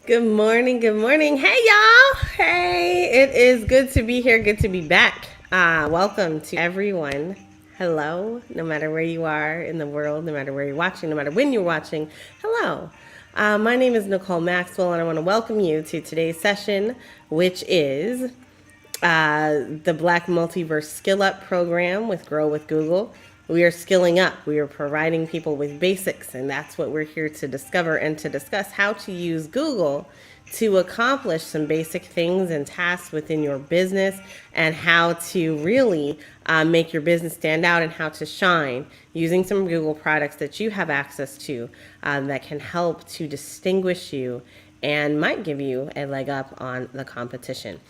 Good morning. Good morning. Hey, y'all. Hey, it is good to be here. Good to be back. Welcome to everyone. Hello, no matter where you are in the world, no matter where you're watching, no matter when you're watching. Hello. My name is Nicole Maxwell, and I want to welcome you to today's session, which is the Black Multiverse Skill Up program with Grow with Google. We are skilling up. We are providing people with basics, and that's what we're here to discover and to discuss how to use Google to accomplish some basic things and tasks within your business, and how to really make your business stand out and how to shine using some Google products that you have access to that can help to distinguish you and might give you a leg up on the competition.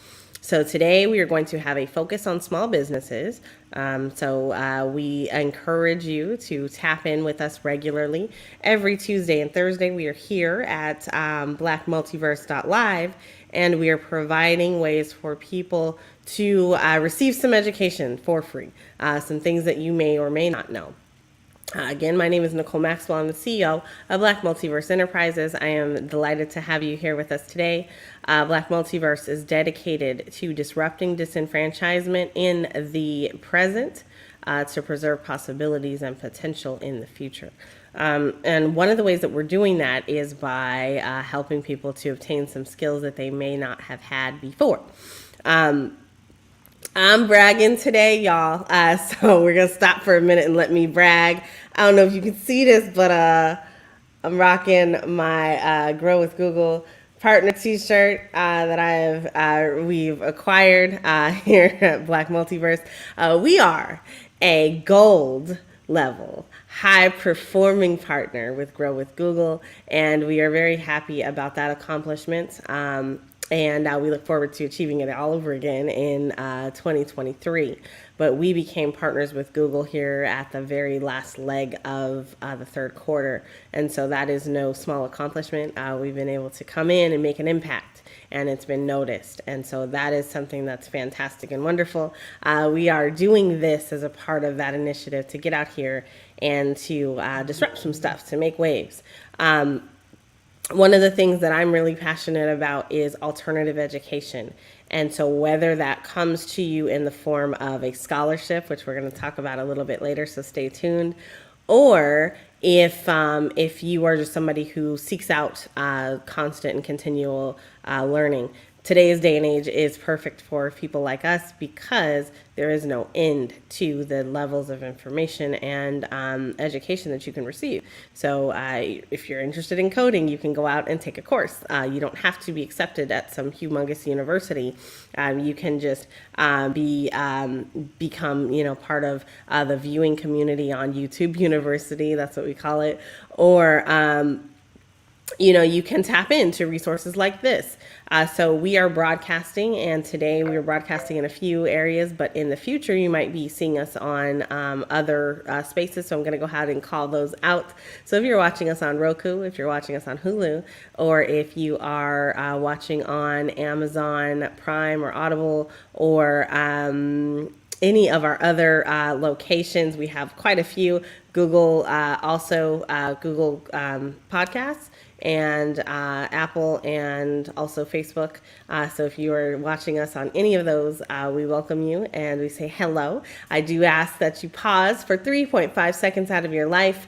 So today we are going to have a focus on small businesses. We encourage you to tap in with us regularly. Every Tuesday and Thursday we are here at blackmultiverse.live, and we are providing ways for people to receive some education for free, some things that you may or may not know. Again, my name is Nicole Maxwell. I'm the CEO of Black Multiverse Enterprises. I am delighted to have you here with us today. Black Multiverse is dedicated to disrupting disenfranchisement in the present to preserve possibilities and potential in the future. And one of the ways that we're doing that is by helping people to obtain some skills that they may not have had before. I'm bragging today, y'all. So we're going to stop for a minute and let me brag. I don't know if you can see this, but I'm rocking my Grow with Google partner t-shirt we've acquired here at Black Multiverse. We are a gold level high performing partner with Grow with Google, and we are very happy about that accomplishment. And we look forward to achieving it all over again in 2023. But we became partners with Google here at the very last leg of the third quarter. And so that is no small accomplishment. We've been able to come in and make an impact, and it's been noticed. And so that is something that's fantastic and wonderful. We are doing this as a part of that initiative to get out here and to disrupt some stuff, to make waves. One of the things that I'm really passionate about is alternative education. And so whether that comes to you in the form of a scholarship, which we're going to talk about a little bit later, so stay tuned, or if you are just somebody who seeks out constant and continual learning, today's day and age is perfect for people like us because there is no end to the levels of information and education that you can receive. So if you're interested in coding, you can go out and take a course. You don't have to be accepted at some humongous university. You can just become part of the viewing community on YouTube University. That's what we call it. Or you can tap into resources like this. So we are broadcasting, and today we are broadcasting in a few areas, but in the future you might be seeing us on other spaces. So I'm going to go ahead and call those out. So if you're watching us on Roku, if you're watching us on Hulu, or if you are watching on Amazon Prime or Audible or any of our other locations, we have quite a few. Google, also Google Podcasts, and Apple, and also Facebook. So if you are watching us on any of those, we welcome you and we say hello. I do ask that you pause for 3.5 seconds out of your life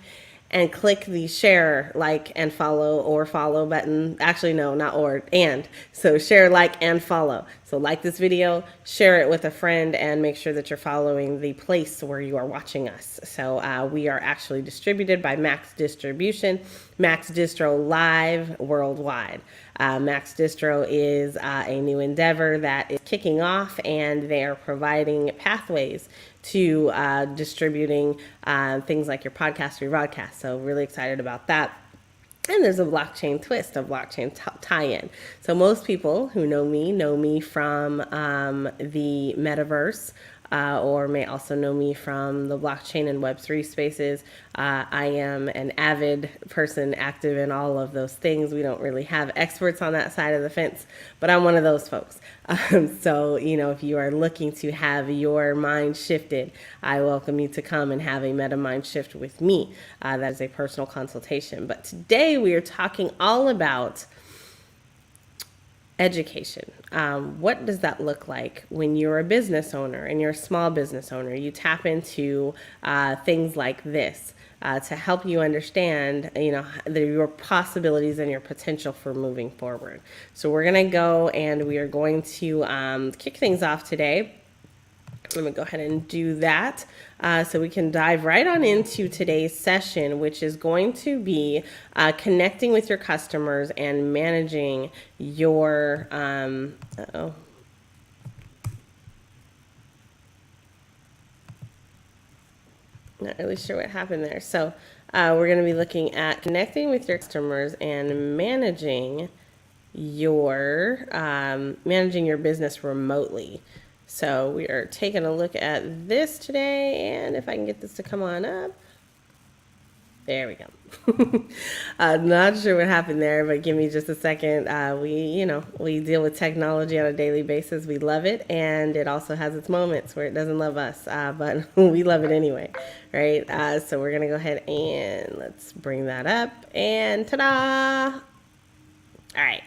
and click the share, like, and follow or follow button. Actually, no, not or, and. So share, like, and follow. So like this video, share it with a friend, and make sure that you're following the place where you are watching us. So we are actually distributed by Max Distribution, Max Distro Live worldwide. Max Distro is a new endeavor that is kicking off, and they are providing pathways to distributing things like your podcast, your broadcast. So really excited about that. And there's a blockchain twist, a blockchain tie-in. So most people who know me from the Metaverse, or may also know me from the blockchain and Web3 spaces. I am an avid person, active in all of those things. We don't really have experts on that side of the fence, but I'm one of those folks. So, if you are looking to have your mind shifted, I welcome you to come and have a meta mind shift with me. That is a personal consultation. But today we are talking all about education. What does that look like when you're a business owner and you're a small business owner? You tap into things like this to help you understand, your possibilities and your potential for moving forward. So we're going to go and we are going to kick things off today. Let me go ahead and do that so we can dive right on into today's session, which is going to be connecting with your customers and managing your, not really sure what happened there. So we're going to be looking at connecting with your customers and managing your business remotely. So we are taking a look at this today, and if I can get this to come on up. There we go. Not sure what happened there, but give me just a second. We deal with technology on a daily basis. We love it, and it also has its moments where it doesn't love us, but we love it anyway, right? So we're going to go ahead and let's bring that up, and ta-da! All right.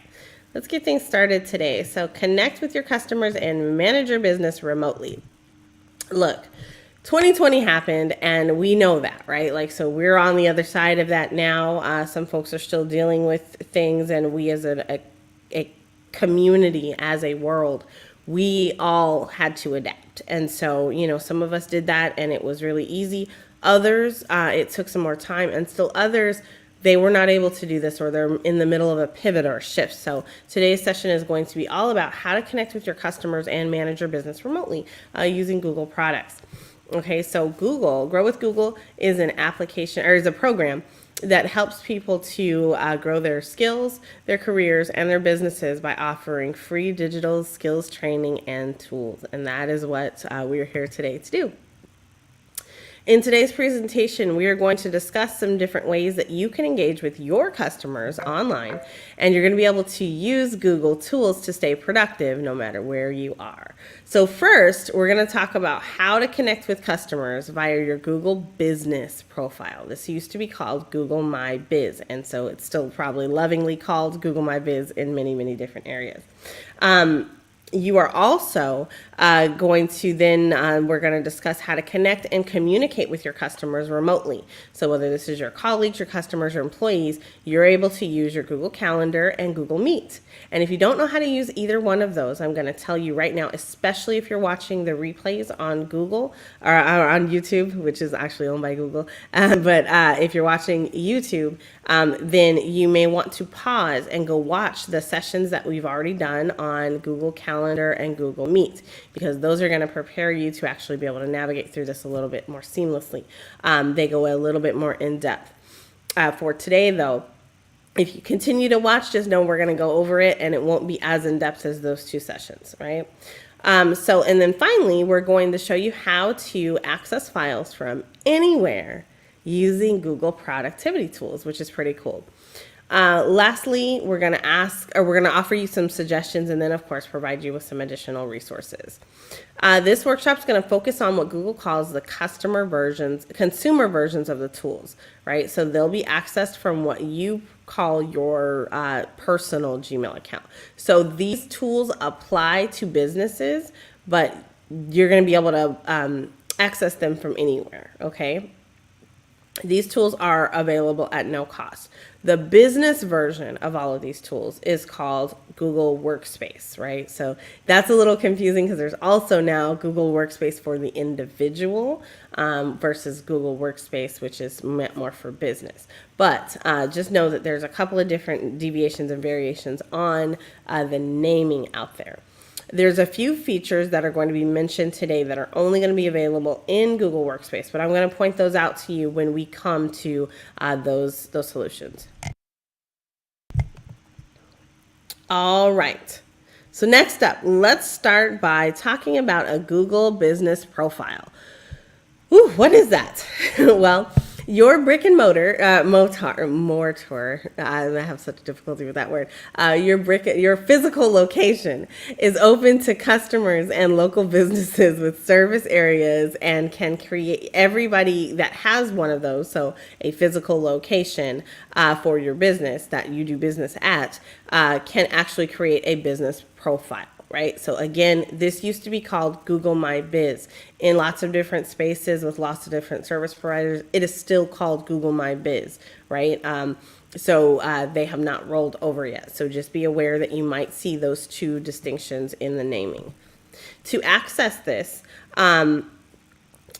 Let's get things started today. So connect with your customers and manage your business remotely. Look, 2020 happened, and we know that, right? So we're on the other side of that now. Some folks are still dealing with things, and we as a community, as a world, we all had to adapt. And so, some of us did that, and it was really easy. Others, it took some more time, and still others they were not able to do this, or they're in the middle of a pivot or a shift. So today's session is going to be all about how to connect with your customers and manage your business remotely using Google products. Okay, so Grow with Google is an application, or is a program that helps people to grow their skills, their careers, and their businesses by offering free digital skills training and tools. And that is what we're here today to do. In today's presentation, we are going to discuss some different ways that you can engage with your customers online, and you're going to be able to use Google tools to stay productive no matter where you are. So first, we're going to talk about how to connect with customers via your Google Business profile. This used to be called Google My Biz, and so it's still probably lovingly called Google My Biz in many, many different areas. You are also going to then, we're going to discuss how to connect and communicate with your customers remotely. So whether this is your colleagues, your customers, or employees, you're able to use your Google Calendar and Google Meet. And if you don't know how to use either one of those, I'm going to tell you right now, especially if you're watching the replays on Google or on YouTube, which is actually owned by Google. But if you're watching YouTube, then you may want to pause and go watch the sessions that we've already done on Google Calendar and Google Meet, because those are going to prepare you to actually be able to navigate through this a little bit more seamlessly. They go a little bit more in depth. For today, though, if you continue to watch, just know we're going to go over it, and it won't be as in depth as those two sessions, right? And then finally, we're going to show you how to access files from anywhere using Google productivity tools, which is pretty cool. Lastly, we're going to offer you some suggestions, and then of course provide you with some additional resources. This workshop is going to focus on what Google calls the consumer versions of the tools, right? So they'll be accessed from what you call your personal Gmail account. So these tools apply to businesses, but you're going to be able to access them from anywhere, okay? These tools are available at no cost. The business version of all of these tools is called Google Workspace, right? So that's a little confusing because there's also now Google Workspace for the individual versus Google Workspace, which is meant more for business. But just know that there's a couple of different deviations and variations on the naming out there. There's a few features that are going to be mentioned today that are only going to be available in Google Workspace, but I'm going to point those out to you when we come to those solutions. All right. So next up, let's start by talking about a Google Business profile. Ooh, what is that? Well, your brick and mortar, I have such difficulty with that word. Your physical location is open to customers and local businesses with service areas, and can create everybody that has one of those. So a physical location for your business that you do business at can actually create a business profile. Right? So again, this used to be called Google My Biz. In lots of different spaces with lots of different service providers, it is still called Google My Biz, right? So they have not rolled over yet. So just be aware that you might see those two distinctions in the naming. To access this,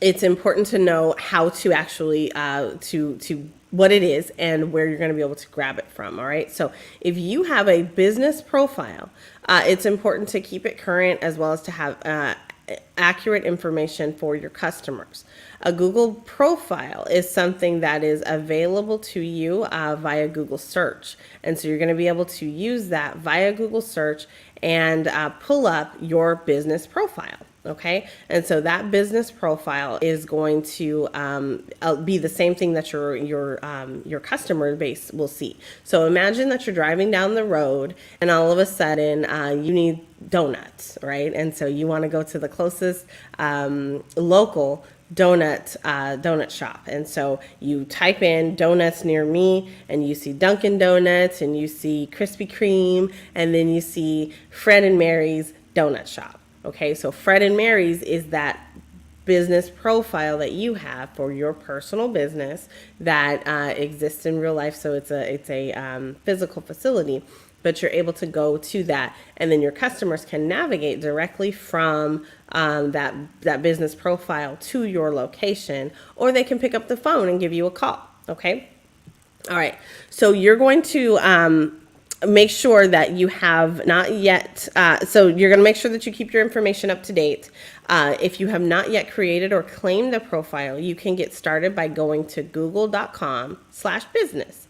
it's important to know how to actually, to what it is and where you're going to be able to grab it from. All right. So if you have a business profile, it's important to keep it current as well as to have accurate information for your customers. A Google profile is something that is available to you via Google search. And so you're going to be able to use that via Google search and pull up your business profile. Okay, and so that business profile is going to be the same thing that your customer base will see. So imagine that you're driving down the road, and all of a sudden you need donuts, right? And so you want to go to the closest local donut shop, and so you type in donuts near me, and you see Dunkin' Donuts, and you see Krispy Kreme, and then you see Fred and Mary's donut shop. Okay, so Fred and Mary's is that business profile that you have for your personal business that exists in real life. So it's a physical facility, but you're able to go to that, and then your customers can navigate directly from that business profile to your location, or they can pick up the phone and give you a call. Okay. All right. So you're going to make sure that you have not yet, so you're going to make sure that you keep your information up to date. If you have not yet created or claimed a profile, you can get started by going to google.com/business.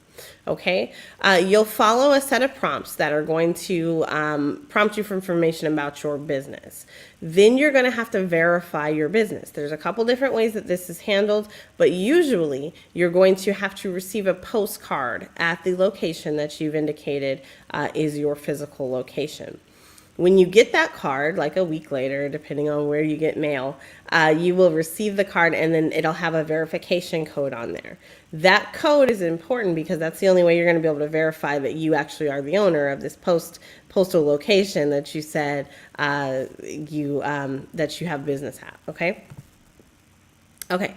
Okay, you'll follow a set of prompts that are going to prompt you for information about your business. Then you're going to have to verify your business. There's a couple different ways that this is handled, but usually you're going to have to receive a postcard at the location that you've indicated is your physical location. When you get that card, like a week later, depending on where you get mail, you will receive the card and then it'll have a verification code on there. That code is important because that's the only way you're going to be able to verify that you actually are the owner of this postal location that you said that you have business at. Okay. Okay.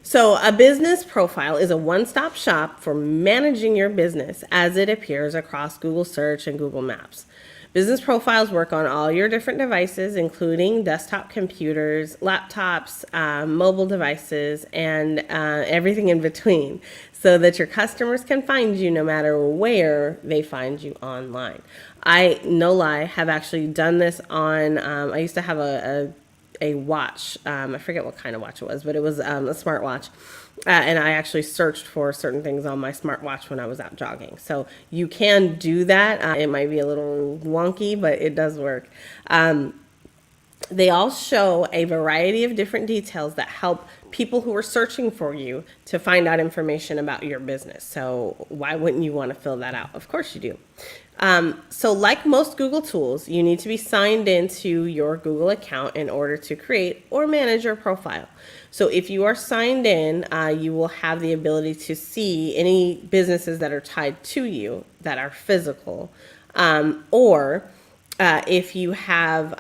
So a business profile is a one-stop shop for managing your business as it appears across Google Search and Google Maps. Business profiles work on all your different devices, including desktop computers, laptops, mobile devices, and everything in between, so that your customers can find you no matter where they find you online. I, no lie, have actually done this on, I used to have a watch. I forget what kind of watch it was, but it was a smartwatch. And I actually searched for certain things on my smartwatch when I was out jogging. So you can do that. It might be a little wonky, but it does work. They all show a variety of different details that help people who are searching for you to find out information about your business. So why wouldn't you want to fill that out? Of course you do. So like most Google tools, you need to be signed into your Google account in order to create or manage your profile. So if you are signed in, you will have the ability to see any businesses that are tied to you that are physical. Or if you have,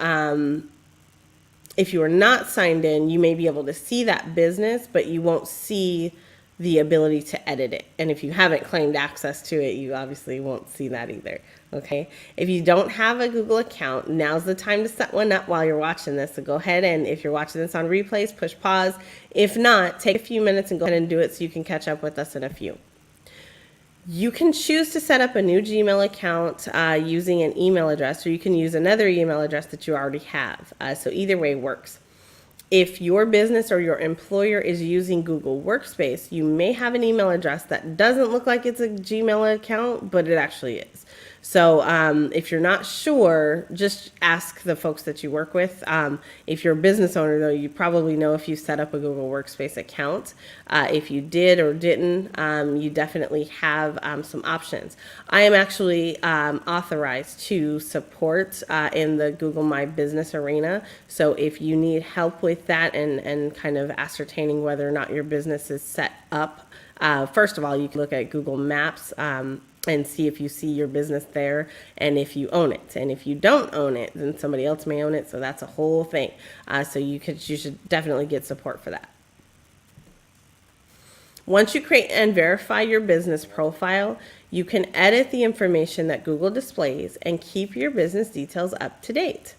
if you are not signed in, you may be able to see that business, but you won't see the ability to edit it. And if you haven't claimed access to it, you obviously won't see that either. Okay. If you don't have a Google account, now's the time to set one up while you're watching this. So go ahead, and if you're watching this on replays, push pause. If not, take a few minutes and go ahead and do it so you can catch up with us in a few. You can choose to set up a new Gmail account using an email address, or you can use another email address that you already have. So either way works. If your business or your employer is using Google Workspace, you may have an email address that doesn't look like it's a Gmail account, but it actually is. So if you're not sure, just ask the folks that you work with. If you're a business owner, though, you probably know if you set up a Google Workspace account. If you did or didn't, you definitely have some options. I am actually authorized to support in the Google My Business arena. So if you need help with that and kind of ascertaining whether or not your business is set up, first of all, you can look at Google Maps and see if you see your business there and if you own it. And if you don't own it, then somebody else may own it. So that's a whole thing. So you should definitely get support for that. Once you create and verify your business profile, you can edit the information that Google displays and keep your business details up to date.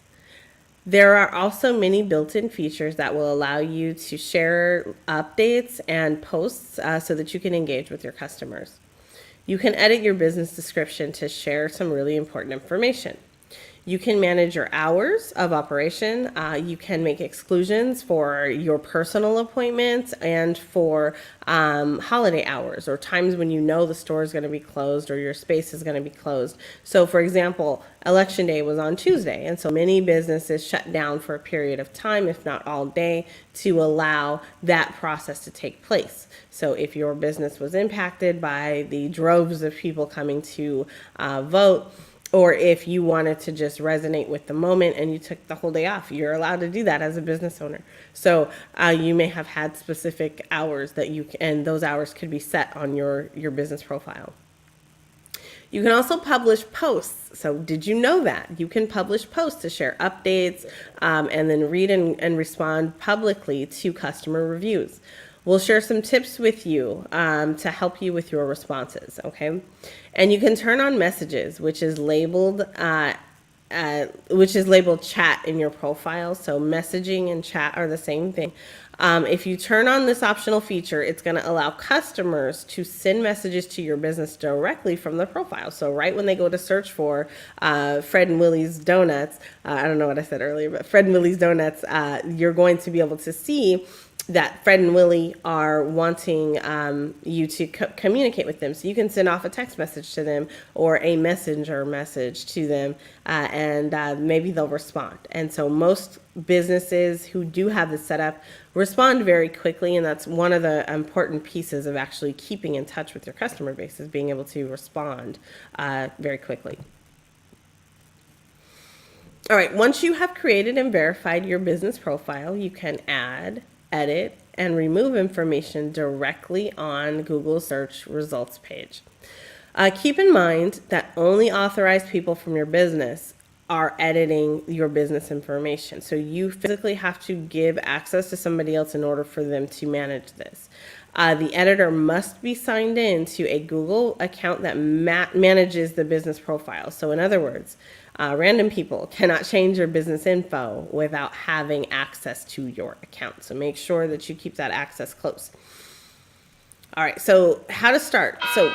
There are also many built-in features that will allow you to share updates and posts so that you can engage with your customers. You can edit your business description to share some really important information. You can manage your hours of operation. You can make exclusions for your personal appointments and for holiday hours or times when you know the store is going to be closed or your space is going to be closed. So for example, Election Day was on Tuesday, and so many businesses shut down for a period of time, if not all day, to allow that process to take place. So if your business was impacted by the droves of people coming to vote, or if you wanted to just resonate with the moment and you took the whole day off, you're allowed to do that as a business owner. So you may have had specific hours that and those hours could be set on your business profile. You can also publish posts. So did you know that? You can publish posts to share updates and then read and respond publicly to customer reviews. We'll share some tips with you to help you with your responses, okay? And you can turn on messages, which is labeled which is labeled chat in your profile. So messaging and chat are the same thing. If you turn on this optional feature, it's going to allow customers to send messages to your business directly from the profile. So right when they go to search for Fred and Willie's Donuts, I don't know what I said earlier, but Fred and Willie's Donuts, you're going to be able to see that Fred and Willie are wanting you to communicate with them. So you can send off a text message to them or a messenger message to them, and maybe they'll respond. And so most businesses who do have this set up respond very quickly, and that's one of the important pieces of actually keeping in touch with your customer base, is being able to respond very quickly. All right, once you have created and verified your business profile, you can add, edit, and remove information directly on Google's search results page. Keep in mind that only authorized people from your business are editing your business information. So you physically have to give access to somebody else in order for them to manage this. The editor must be signed in to a Google account that manages the business profile. So in other words, random people cannot change your business info without having access to your account. So make sure that you keep that access close. All right, so how to start? So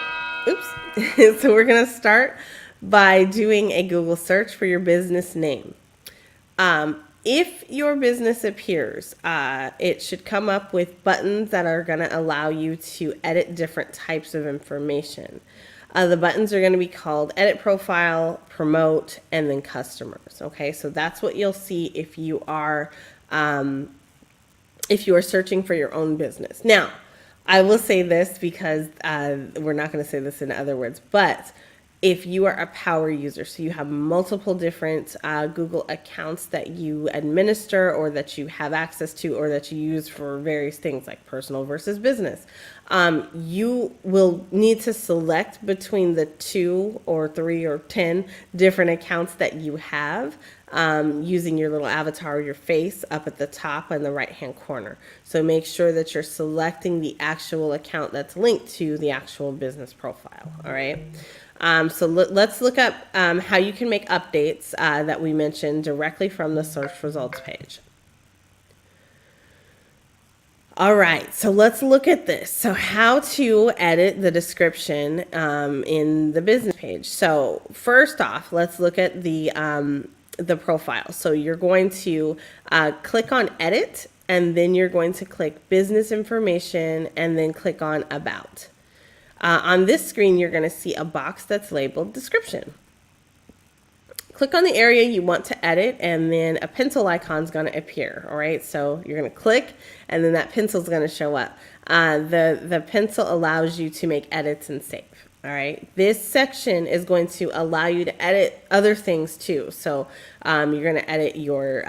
we're going to start by doing a Google search for your business name. If your business appears, it should come up with buttons that are going to allow you to edit different types of information. The buttons are going to be called Edit Profile, Promote, and then Customers. Okay, so that's what you'll see if you are searching for your own business. Now, I will say this because we're not going to say this in other words, but if you are a power user, so you have multiple different Google accounts that you administer or that you have access to or that you use for various things like personal versus business, you will need to select between the 2 or 3 or 10 different accounts that you have, using your little avatar or your face up at the top in the right hand corner. So make sure that you're selecting the actual account that's linked to the actual business profile. All right. So let's look up how you can make updates that we mentioned directly from the search results page. All right, so let's look at this. So how to edit the description in the business page. So first off, let's look at the profile. So you're going to click on Edit, and then you're going to click Business Information, and then click on About. On this screen, you're going to see a box that's labeled Description. Click on the area you want to edit, and then a pencil icon is going to appear. All right, so you're going to click, and then that pencil is going to show up. The pencil allows you to make edits and save. All right, this section is going to allow you to edit other things too. So you're going to edit your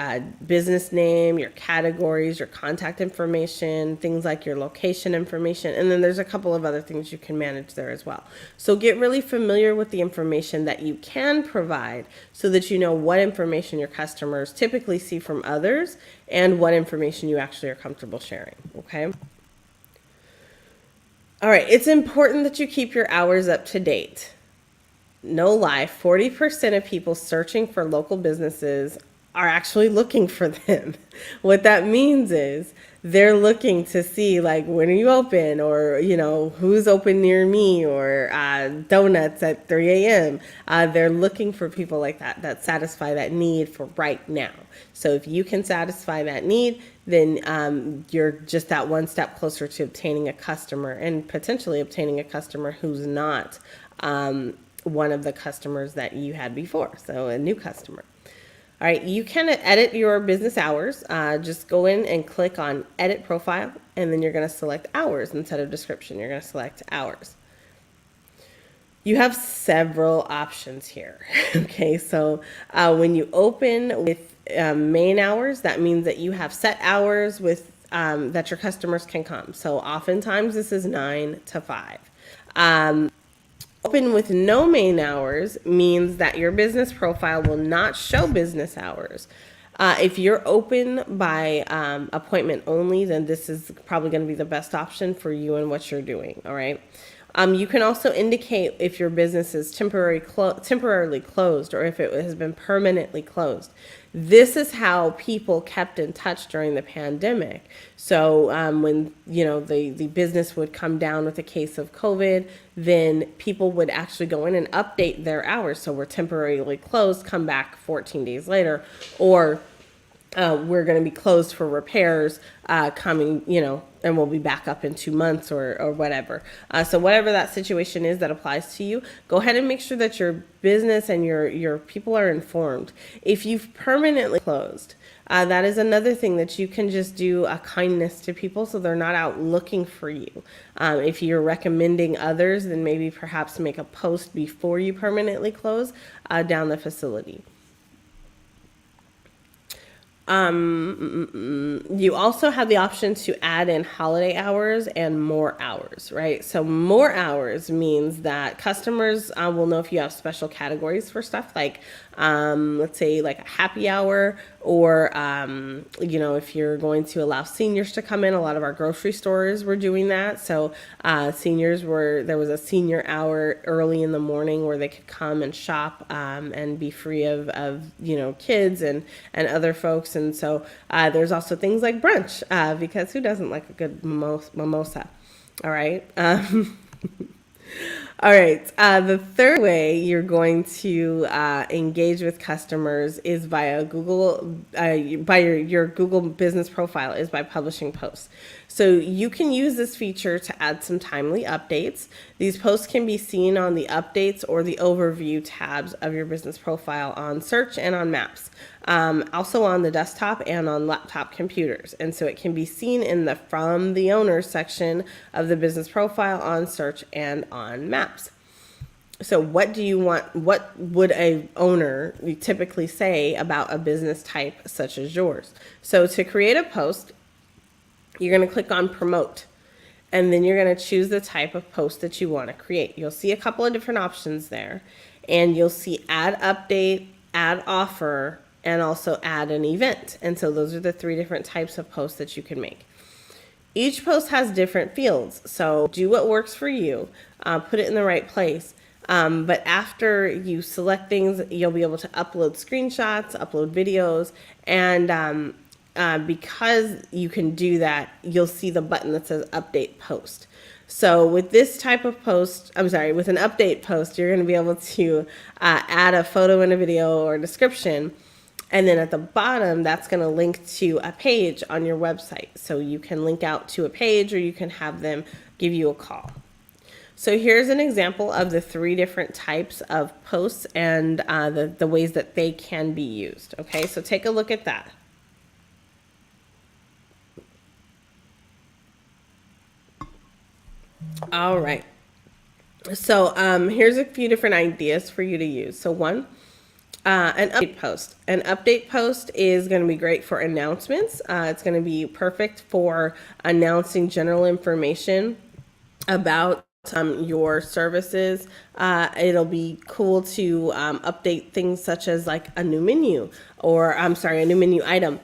business name, your categories, your contact information, things like your location information, and then there's a couple of other things you can manage there as well. So get really familiar with the information that you can provide so that you know what information your customers typically see from others and what information you actually are comfortable sharing, okay? All right, it's important that you keep your hours up to date. No lie, 40% of people searching for local businesses are actually looking for them. What that means is they're looking to see, like, when are you open, or, you know, who's open near me, or donuts at 3 a.m. They're looking for people like that satisfy that need for right now. So if you can satisfy that need, then you're just that one step closer to obtaining a customer, and potentially obtaining a customer who's not one of the customers that you had before, so a new customer. All right, you can edit your business hours. Just go in and click on Edit Profile, and then you're going to select Hours instead of Description. You're going to select Hours. You have several options here. Okay, so when you open with main hours, that means that you have set hours with that your customers can come. So oftentimes this is 9 to 5. Open with no main hours means that your business profile will not show business hours. If you're open by appointment only, then this is probably going to be the best option for you and what you're doing. All right. You can also indicate if your business is temporarily closed or if it has been permanently closed. This is how people kept in touch during the pandemic. So when the business would come down with a case of COVID, then people would actually go in and update their hours. So we're temporarily closed, come back 14 days later, or we're going to be closed for repairs coming, and we'll be back up in 2 months or whatever. So whatever that situation is that applies to you, go ahead and make sure that your business and your people are informed. If you've permanently closed, that is another thing that you can just do a kindness to people so they're not out looking for you. If you're recommending others, then maybe perhaps make a post before you permanently close down the facility. You also have the option to add in holiday hours and more hours, right? So more hours means that customers will know if you have special categories for stuff like, let's say like a happy hour, or, if you're going to allow seniors to come in. A lot of our grocery stores were doing that. So there was a senior hour early in the morning where they could come and shop and be free of kids and other folks. And so there's also things like brunch, because who doesn't like a good mimosa? All right. All right. The third way you're going to engage with customers is via Google, by your Google business profile, is by publishing posts. So you can use this feature to add some timely updates. These posts can be seen on the updates or the overview tabs of your business profile on search and on maps. Also on the desktop and on laptop computers. And so it can be seen in the From the Owner section of the business profile on search and on maps. So what do you want? What would a owner typically say about a business type such as yours? So to create a post, you're going to click on Promote, and then you're going to choose the type of post that you want to create. You'll see a couple of different options there, and you'll see Add Update, Add Offer, and also Add an Event. And so those are the 3 different types of posts that you can make. Each post has different fields, so do what works for you. Put it in the right place. But after you select things, you'll be able to upload screenshots, upload videos, and because you can do that, you'll see the button that says Update Post. So with this type of post, with an update post, you're going to be able to add a photo and a video or a description. And then at the bottom, that's going to link to a page on your website. So you can link out to a page, or you can have them give you a call. So here's an example of the 3 different types of posts and the ways that they can be used. Okay, so take a look at that. All right. So here's a few different ideas for you to use. So one, an update post. An update post is going to be great for announcements. It's going to be perfect for announcing general information about your services. It'll be cool to update things such as like a new menu, or a new menu item.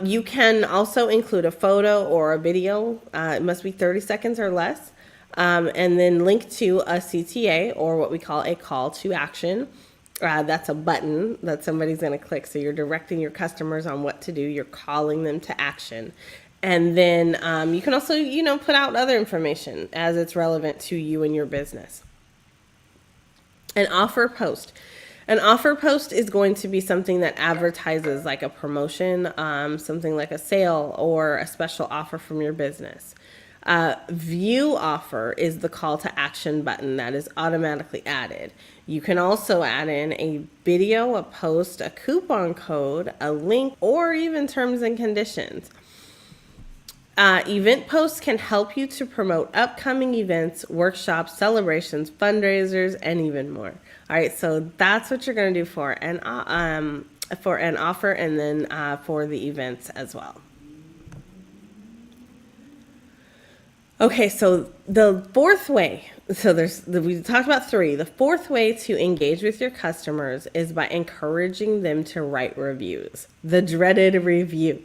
You can also include a photo or a video. It must be 30 seconds or less. And then link to a CTA, or what we call a call to action. That's a button that somebody's going to click. So you're directing your customers on what to do. You're calling them to action. And then you can also, put out other information as it's relevant to you and your business. An offer post. An offer post is going to be something that advertises like a promotion, something like a sale or a special offer from your business. View offer is the call to action button that is automatically added. You can also add in a video, a post, a coupon code, a link, or even terms and conditions. Event posts can help you to promote upcoming events, workshops, celebrations, fundraisers, and even more. All right, so that's what you're going to do for an offer, and then for the events as well. Okay, so the fourth way, we talked about 3. The fourth way to engage with your customers is by encouraging them to write reviews. The dreaded review.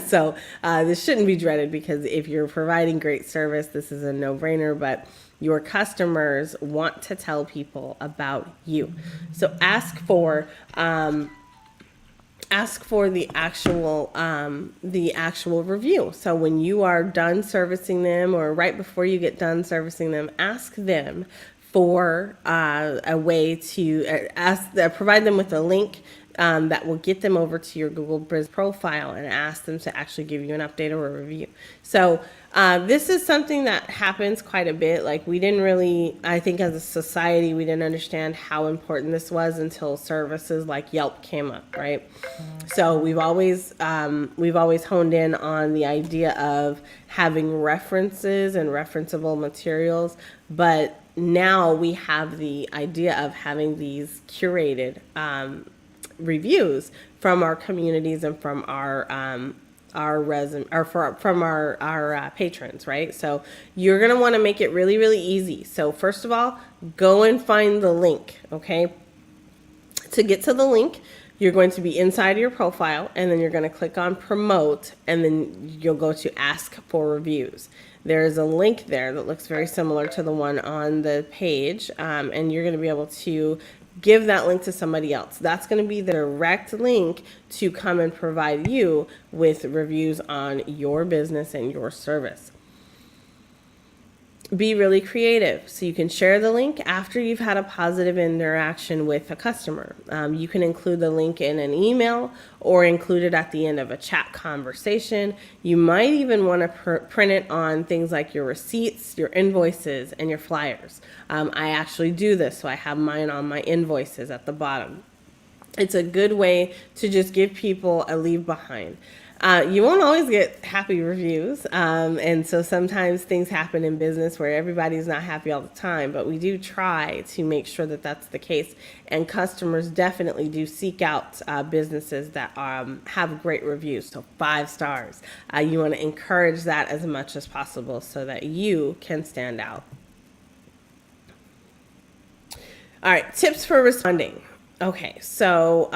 So this shouldn't be dreaded, because if you're providing great service, this is a no-brainer. But Your customers want to tell people about you. So ask for the actual review. So when you are done servicing them, or right before you get done servicing them, ask them for a way to provide them with a link that will get them over to your Google Biz profile and ask them to actually give you an update or a review. So this is something that happens quite a bit. Like, we didn't really, I think as a society, we didn't understand how important this was until services like Yelp came up, right? So we've always honed in on the idea of having references and referenceable materials, but now we have the idea of having these curated reviews from our communities and from our patrons, right? So you're gonna want to make it really, really easy. So first of all, go and find the link. Okay. To get to the link, you're going to be inside your profile, and then you're going to click on promote, and then you'll go to ask for reviews. There is a link there that looks very similar to the one on the page, and you're going to be able to give that link to somebody else. That's going to be the direct link to come and provide you with reviews on your business and your service. Be really creative. So you can share the link after you've had a positive interaction with a customer. You can include the link in an email or include it at the end of a chat conversation. You might even want to print it on things like your receipts, your invoices, and your flyers. I actually do this, so I have mine on my invoices at the bottom. It's a good way to just give people a leave behind. You won't always get happy reviews, and so sometimes things happen in business where everybody's not happy all the time, but we do try to make sure that that's the case, and customers definitely do seek out businesses that have great reviews, so 5 stars. You want to encourage that as much as possible so that you can stand out. All right, tips for responding. Okay, so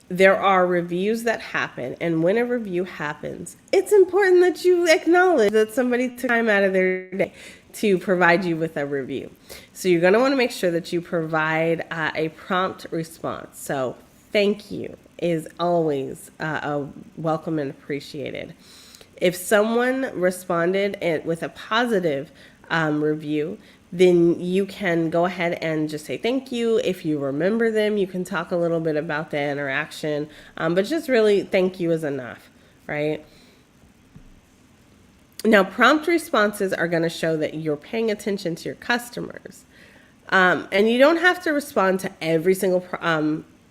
there are reviews that happen, and when a review happens, it's important that you acknowledge that somebody took time out of their day to provide you with a review. So you're going to want to make sure that you provide a prompt response. So thank you is always welcome and appreciated. If someone responded with a positive review, then you can go ahead and just say thank you. If you remember them, you can talk a little bit about the interaction, but just really thank you is enough, right? Now, prompt responses are going to show that you're paying attention to your customers, and you don't have to respond to every single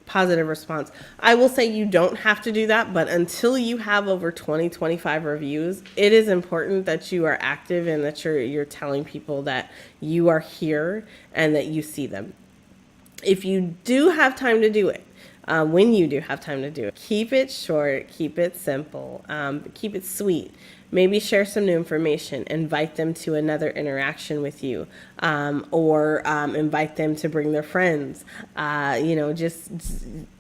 positive response. I will say you don't have to do that, but until you have over 25 reviews, it is important that you are active and that you're telling people that you are here and that you see them. If you do have time to do it, when you do have time to do it, keep it short, keep it simple, keep it sweet. Maybe share some new information, invite them to another interaction with you, or invite them to bring their friends. Just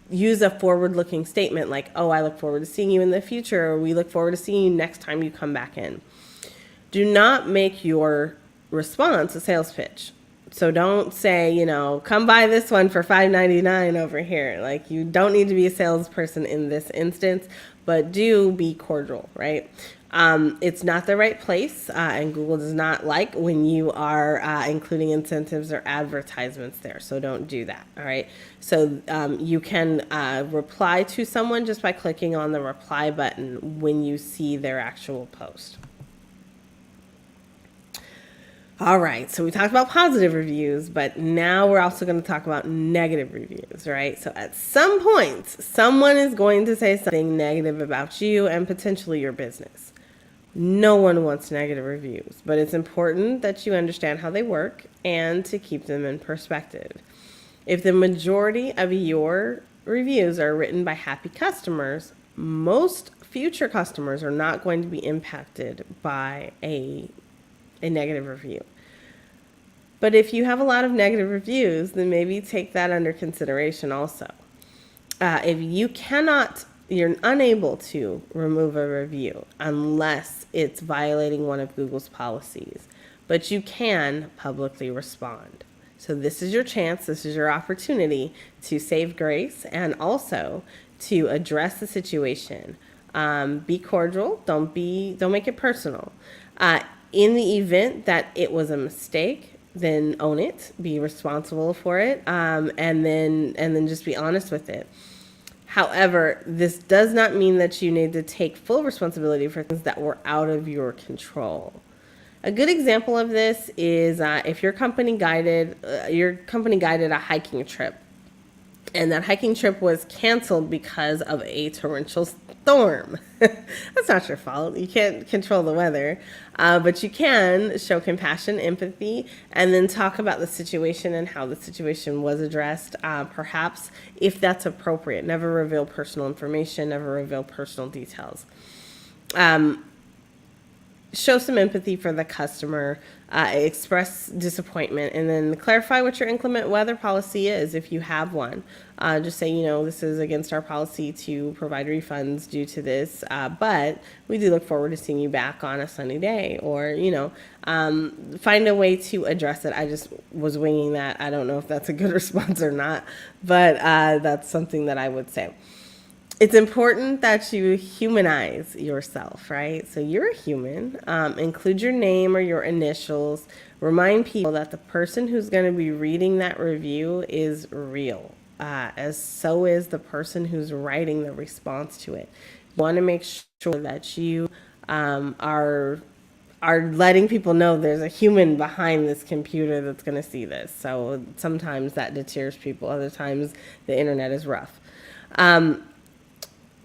use a forward-looking statement like, oh, I look forward to seeing you in the future, or we look forward to seeing you next time you come back in. Do not make your response a sales pitch. So don't say, come buy this one for $5.99 over here. Like, you don't need to be a salesperson in this instance, but do be cordial, right? It's not the right place, and Google does not like when you are including incentives or advertisements there. So don't do that. All right. So you can reply to someone just by clicking on the reply button when you see their actual post. All right, so we talked about positive reviews, but now we're also going to talk about negative reviews, right? So at some point, someone is going to say something negative about you and potentially your business. No one wants negative reviews, but it's important that you understand how they work and to keep them in perspective. If the majority of your reviews are written by happy customers, most future customers are not going to be impacted by a negative review. But if you have a lot of negative reviews, then maybe take that under consideration also. If you're unable to remove a review unless it's violating one of Google's policies. but you can publicly respond. So this is your chance, this is your opportunity to save grace and also to address the situation. Be cordial, don't make it personal. In the event that it was a mistake, then own it, be responsible for it, and then just be honest with it. However, this does not mean that you need to take full responsibility for things that were out of your control. A good example of this is if your company guided a hiking trip, and that hiking trip was canceled because of a torrential storm. That's not your fault. You can't control the weather, but you can show compassion, empathy, and then talk about the situation and how the situation was addressed, perhaps if that's appropriate. Never reveal personal information, never reveal personal details. Show some empathy for the customer, express disappointment, and then clarify what your inclement weather policy is if you have one. Just say, this is against our policy to provide refunds due to this, but we do look forward to seeing you back on a sunny day, or, find a way to address it. I just was winging that. I don't know if that's a good response or not, but that's something that I would say. It's important that you humanize yourself, right? So you're a human. Include your name or your initials. Remind people that the person who's going to be reading that review is real, as so is the person who's writing the response to it. You want to make sure that you are letting people know there's a human behind this computer that's going to see this. So sometimes that deters people. Other times the internet is rough.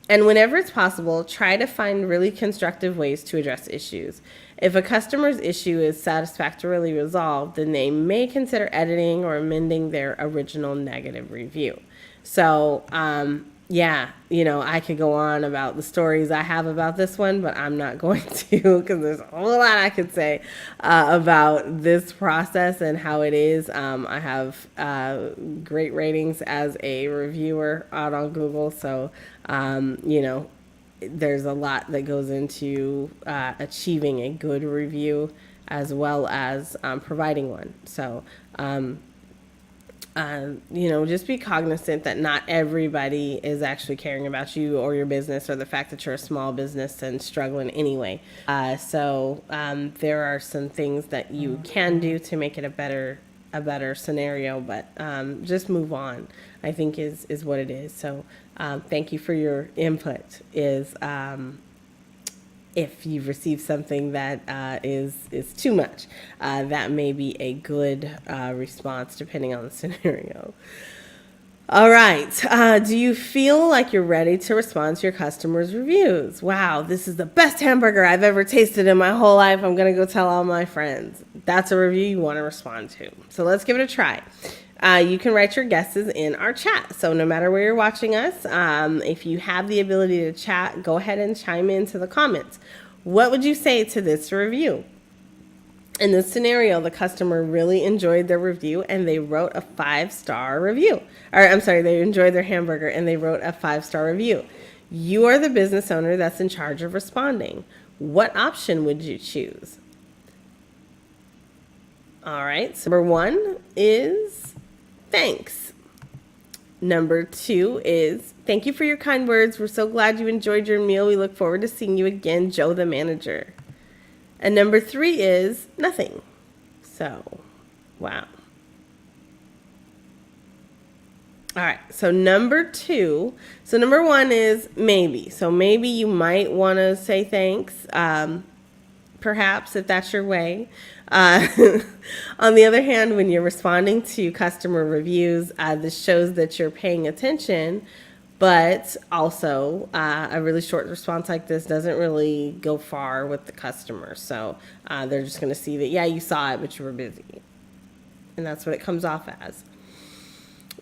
And whenever it's possible, try to find really constructive ways to address issues. If a customer's issue is satisfactorily resolved, then they may consider editing or amending their original negative review. So, I could go on about the stories I have about this one, but I'm not going to, because there's a whole lot I could say about this process and how it is. I have great ratings as a reviewer out on Google, so there's a lot that goes into achieving a good review as well as providing one. So, just be cognizant that not everybody is actually caring about you or your business, or the fact that you're a small business and struggling anyway. So there are some things that you can do to make it a better scenario, but just move on, I think is what it is. So thank you for your input. If you've received something that is too much, that may be a good response depending on the scenario. All right. Do you feel like you're ready to respond to your customers' reviews? Wow, this is the best hamburger I've ever tasted in my whole life. I'm going to go tell all my friends. That's a review you want to respond to. So let's give it a try. You can write your guesses in our chat. So no matter where you're watching us, if you have the ability to chat, go ahead and chime into the comments. What would you say to this review? In this scenario, the customer really enjoyed their review and they wrote a 5-star review. They enjoyed their hamburger and they wrote a 5-star review. You are the business owner that's in charge of responding. What option would you choose? All right, so number 1 is thanks. Number 2 is thank you for your kind words. We're so glad you enjoyed your meal. We look forward to seeing you again, Joe the manager. And number 3 is nothing. So, wow. All right, so number 2. So number 1 is maybe. So maybe you might want to say thanks, perhaps, if that's your way. On the other hand, when you're responding to customer reviews, this shows that you're paying attention, but also a really short response like this doesn't really go far with the customer. So they're just going to see that, yeah, you saw it, but you were busy. And that's what it comes off as.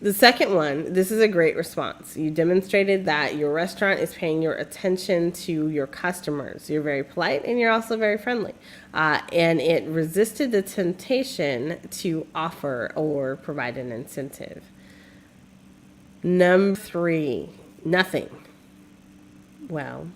The second one, this is a great response. You demonstrated that your restaurant is paying your attention to your customers. You're very polite and you're also very friendly. And it resisted the temptation to offer or provide an incentive. Number 3, nothing. Well,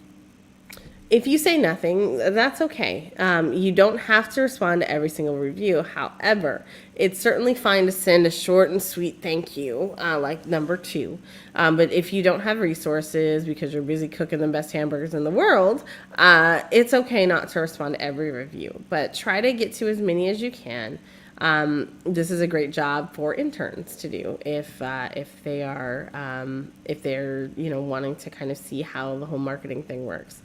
If you say nothing, that's okay. You don't have to respond to every single review. However, it's certainly fine to send a short and sweet thank you, like number 2. But if you don't have resources because you're busy cooking the best hamburgers in the world, it's okay not to respond to every review. But try to get to as many as you can. This is a great job for interns to do if they're wanting to kind of see how the whole marketing thing works.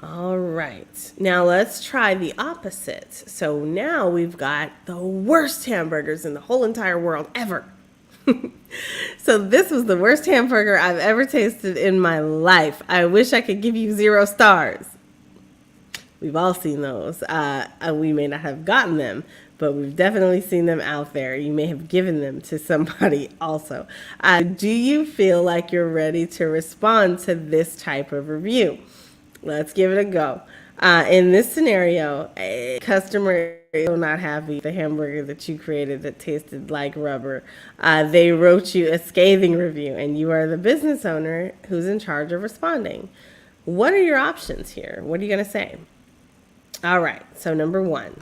All right, now let's try the opposite. So now we've got the worst hamburgers in the whole entire world ever. So this was the worst hamburger I've ever tasted in my life. I wish I could give you 0 stars. We've all seen those. We may not have gotten them, but we've definitely seen them out there. You may have given them to somebody also. Do you feel like you're ready to respond to this type of review? Let's give it a go. In this scenario, a customer is not happy with the hamburger that you created that tasted like rubber. They wrote you a scathing review, and you are the business owner who's in charge of responding. What are your options here? What are you going to say? All right, so number 1.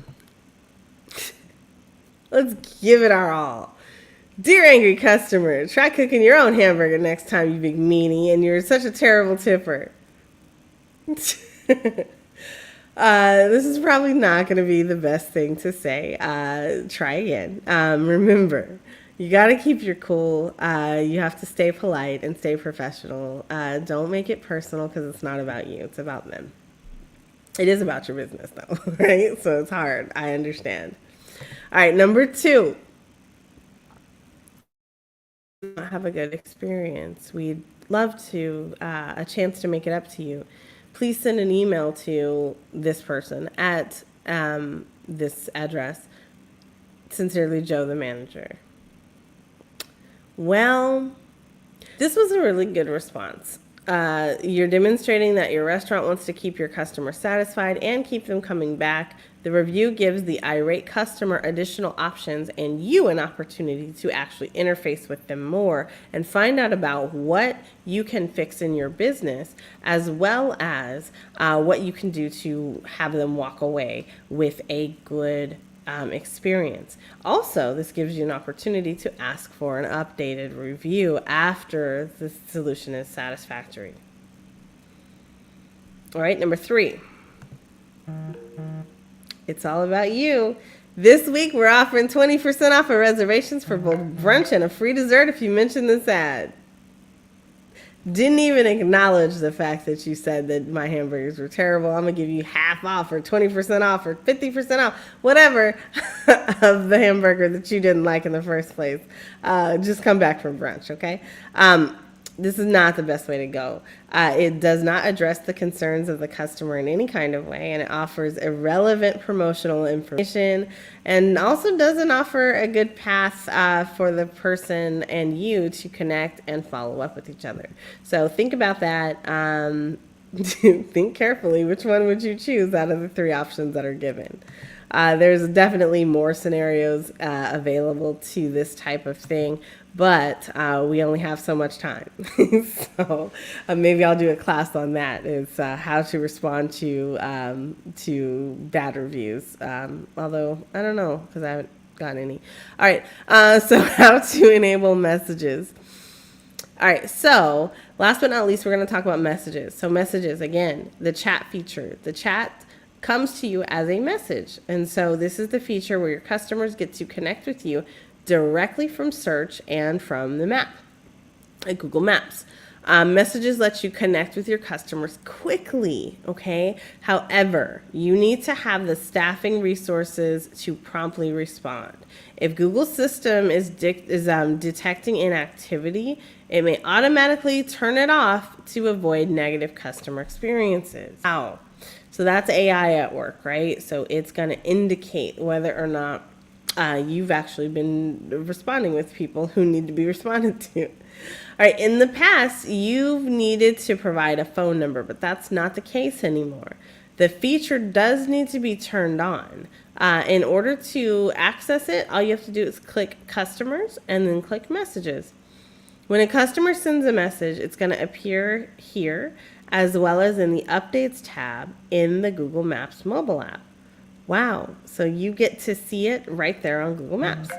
Let's give it our all. Dear angry customer, try cooking your own hamburger next time, you big meanie, and you're such a terrible tipper. This is probably not going to be the best thing to say. Try again. Remember, you got to keep your cool. You have to stay polite and stay professional. Don't make it personal because it's not about you. It's about them. It is about your business, though, right? So it's hard. I understand. All right, number 2. Have a good experience. We'd love to a chance to make it up to you. Please send an email to this person at this address. Sincerely, Joe, the manager. Well, this was a really good response. You're demonstrating that your restaurant wants to keep your customers satisfied and keep them coming back. The review gives the irate customer additional options and you an opportunity to actually interface with them more and find out about what you can fix in your business, as well as what you can do to have them walk away with a good experience. Also, this gives you an opportunity to ask for an updated review after the solution is satisfactory. All right, number 3. It's all about you. This week, we're offering 20% off of reservations for both brunch and a free dessert if you mention this ad. Didn't even acknowledge the fact that you said that my hamburgers were terrible. I'm going to give you half off or 20% off or 50% off, whatever, of the hamburger that you didn't like in the first place. Just come back from brunch, okay? This is not the best way to go. It does not address the concerns of the customer in any kind of way, and it offers irrelevant promotional information and also doesn't offer a good path for the person and you to connect and follow up with each other. So think about that. Think carefully. Which one would you choose out of the 3 options that are given? There's definitely more scenarios available to this type of thing, but we only have so much time. So maybe I'll do a class on that. It's how to respond to bad reviews. Although I don't know because I haven't gotten any. All right. So how to enable messages. All right. So last but not least, we're going to talk about messages. So messages, again, the chat feature. The chat comes to you as a message. And so this is the feature where your customers get to connect with you directly from search and from the map, like Google Maps. Messages let you connect with your customers quickly, okay? However, you need to have the staffing resources to promptly respond. If Google's system is detecting inactivity, it may automatically turn it off to avoid negative customer experiences. How? So that's AI at work, right? So it's going to indicate whether or not you've actually been responding with people who need to be responded to. All right, in the past, you've needed to provide a phone number, but that's not the case anymore. The feature does need to be turned on. In order to access it, all you have to do is click Customers and then click Messages. When a customer sends a message, it's going to appear here as well as in the Updates tab in the Google Maps mobile app. Wow, so you get to see it right there on Google Maps.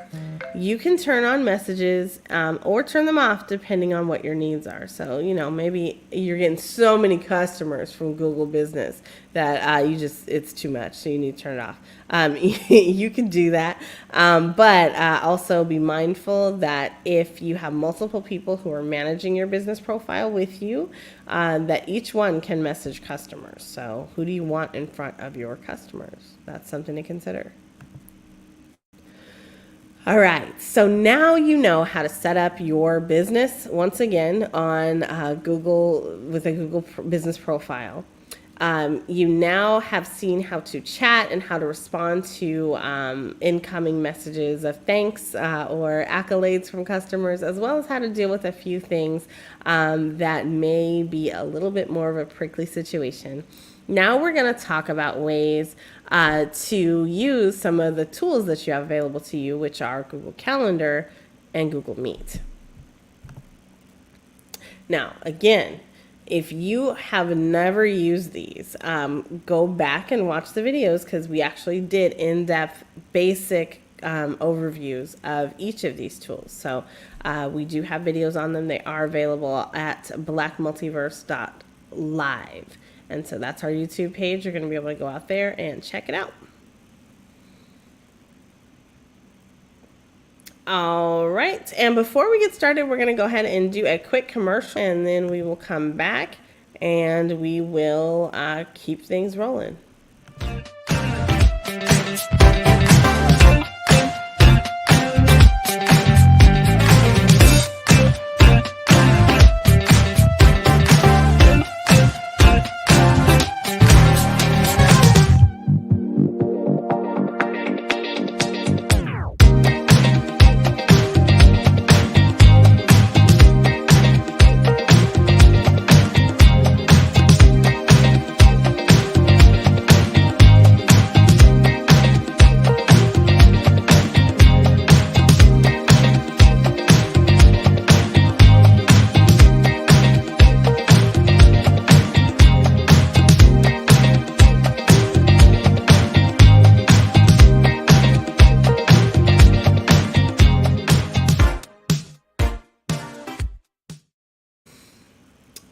You can turn on messages or turn them off depending on what your needs are. So, maybe you're getting so many customers from Google Business that it's too much, so you need to turn it off. You can do that, but also be mindful that if you have multiple people who are managing your business profile with you, that each one can message customers. So who do you want in front of your customers? That's something to consider. All right, so now you know how to set up your business once again on Google with a Google business profile. You now have seen how to chat and how to respond to incoming messages of thanks or accolades from customers, as well as how to deal with a few things that may be a little bit more of a prickly situation. Now we're going to talk about ways to use some of the tools that you have available to you, which are Google Calendar and Google Meet. Now, again, if you have never used these, go back and watch the videos because we actually did in-depth basic overviews of each of these tools. So we do have videos on them. They are available at blackmultiverse.live. And so that's our YouTube page. You're going to be able to go out there and check it out. All right. And before we get started, we're going to go ahead and do a quick commercial, and then we will come back and we will keep things rolling.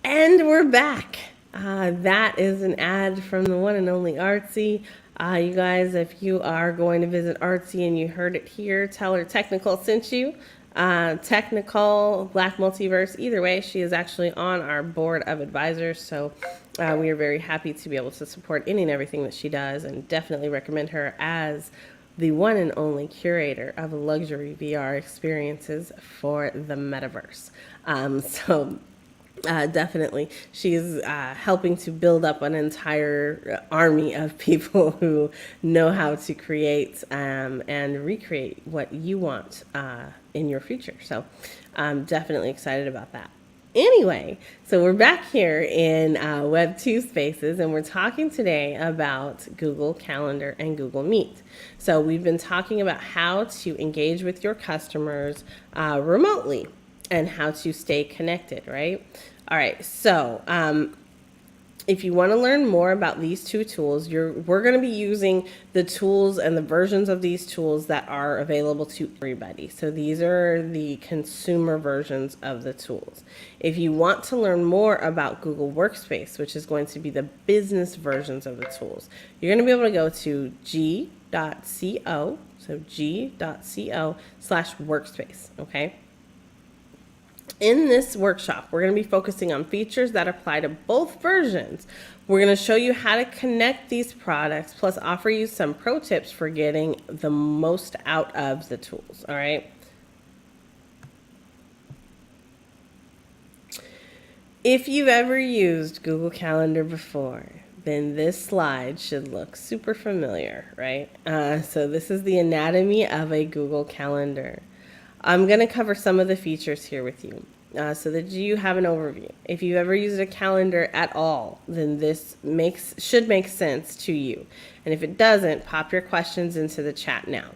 And we're back. That is an ad from the one and only Artsy. You guys, if you are going to visit Artsy and you heard it here, tell her Technical sent you. Technical, Black Multiverse, either way, she is actually on our board of advisors. So we are very happy to be able to support any and everything that she does, and definitely recommend her as the one and only curator of luxury VR experiences for the Metaverse. Definitely, she's helping to build up an entire army of people who know how to create and recreate what you want in your future. So I'm definitely excited about that. Anyway, so we're back here in Web 2 Spaces, and we're talking today about Google Calendar and Google Meet. So we've been talking about how to engage with your customers remotely and how to stay connected, right? All right, so if you want to learn more about these two tools, we're going to be using the tools and the versions of these tools that are available to everybody. So these are the consumer versions of the tools. If you want to learn more about Google Workspace, which is going to be the business versions of the tools, you're going to be able to go to g.co, so g.co/workspace, okay? In this workshop, we're going to be focusing on features that apply to both versions. We're going to show you how to connect these products, plus offer you some pro tips for getting the most out of the tools, all right? If you've ever used Google Calendar before, then this slide should look super familiar, right? So this is the anatomy of a Google Calendar. I'm going to cover some of the features here with you so that you have an overview. If you've ever used a calendar at all, then this should make sense to you. And if it doesn't, pop your questions into the chat now.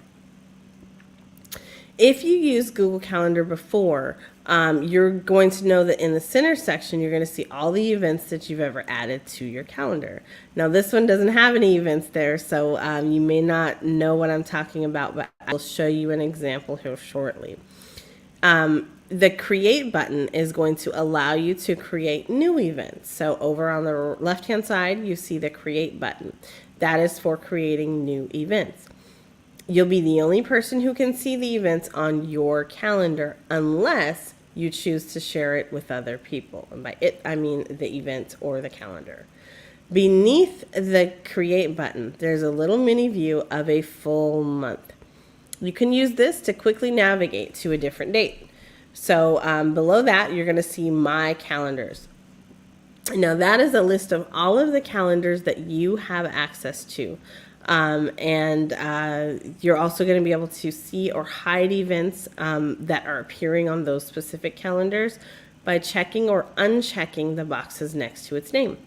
If you used Google Calendar before, you're going to know that in the center section, you're going to see all the events that you've ever added to your calendar. Now, this one doesn't have any events there, so you may not know what I'm talking about, but I will show you an example here shortly. The create button is going to allow you to create new events. So over on the left-hand side, you see the create button. That is for creating new events. You'll be the only person who can see the events on your calendar unless you choose to share it with other people. And by it, I mean the event or the calendar. Beneath the create button, there's a little mini view of a full month. You can use this to quickly navigate to a different date. So below that, you're going to see my calendars. Now that is a list of all of the calendars that you have access to. You're also going to be able to see or hide events that are appearing on those specific calendars by checking or unchecking the boxes next to its name.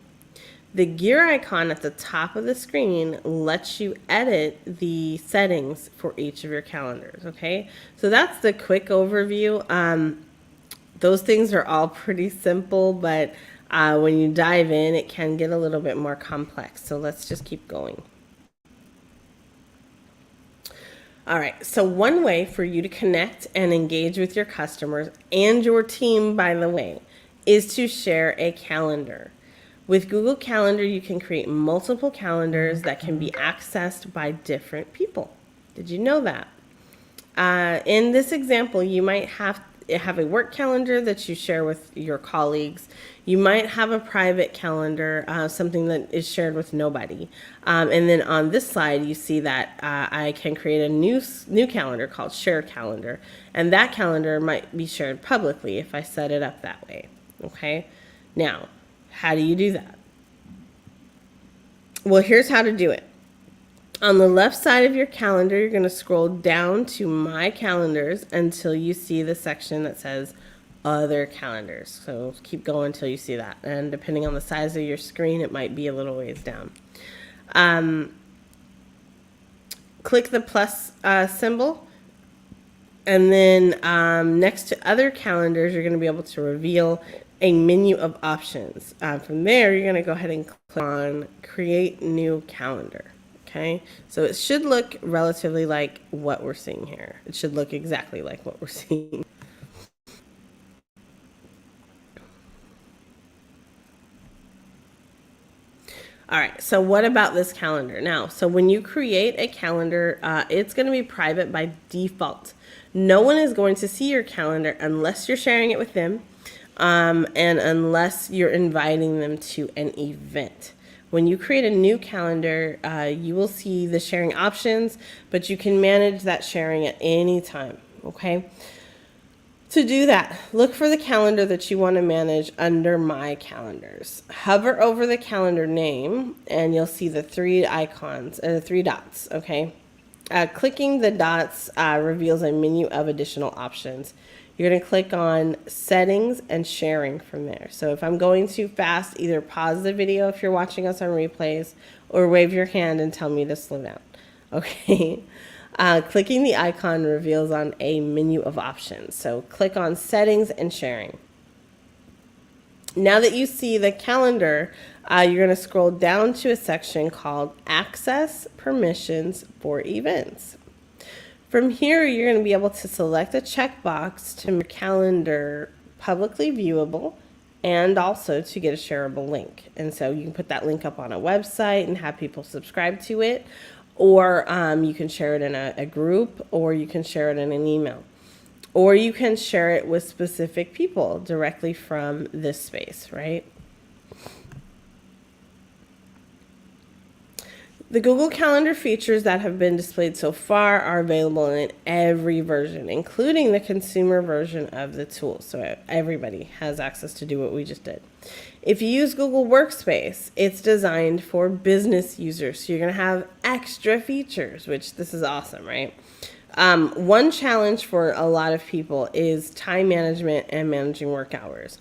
The gear icon at the top of the screen lets you edit the settings for each of your calendars, okay? So that's the quick overview. Those things are all pretty simple, but when you dive in, it can get a little bit more complex. So let's just keep going. All right, so one way for you to connect and engage with your customers and your team, by the way, is to share a calendar. With Google Calendar, you can create multiple calendars that can be accessed by different people. Did you know that? In this example, you might have a work calendar that you share with your colleagues. You might have a private calendar, something that is shared with nobody. And then on this slide, you see that I can create a new calendar called Share Calendar. And that calendar might be shared publicly if I set it up that way. Okay? Now, how do you do that? Well, here's how to do it. On the left side of your calendar, you're going to scroll down to My Calendars until you see the section that says Other Calendars. So keep going until you see that. And depending on the size of your screen, it might be a little ways down. Click the plus symbol. And then next to Other Calendars, you're going to be able to reveal a menu of options. From there, you're going to go ahead and click on Create New Calendar. Okay, so it should look relatively like what we're seeing here. It should look exactly like what we're seeing. All right, so what about this calendar now? So when you create a calendar, it's going to be private by default. No one is going to see your calendar unless you're sharing it with them, and unless you're inviting them to an event. When you create a new calendar, you will see the sharing options, but you can manage that sharing at any time, okay? To do that, look for the calendar that you want to manage under My Calendars. Hover over the calendar name, and you'll see the three icons, the three dots, okay? Clicking the dots reveals a menu of additional options. You're going to click on Settings and Sharing from there. So if I'm going too fast, either pause the video if you're watching us on replays, or wave your hand and tell me to slow down. Okay. Clicking the icon reveals on a menu of options. So click on Settings and Sharing. Now that you see the calendar, you're going to scroll down to a section called Access Permissions for Events. From here, you're going to be able to select a checkbox to make your calendar publicly viewable and also to get a shareable link. And so you can put that link up on a website and have people subscribe to it, or you can share it in a group, or you can share it in an email, or you can share it with specific people directly from this space, right? The Google Calendar features that have been displayed so far are available in every version, including the consumer version of the tool. So everybody has access to do what we just did. If you use Google Workspace, it's designed for business users. So you're going to have extra features, which this is awesome, right? One challenge for a lot of people is time management and managing work hours.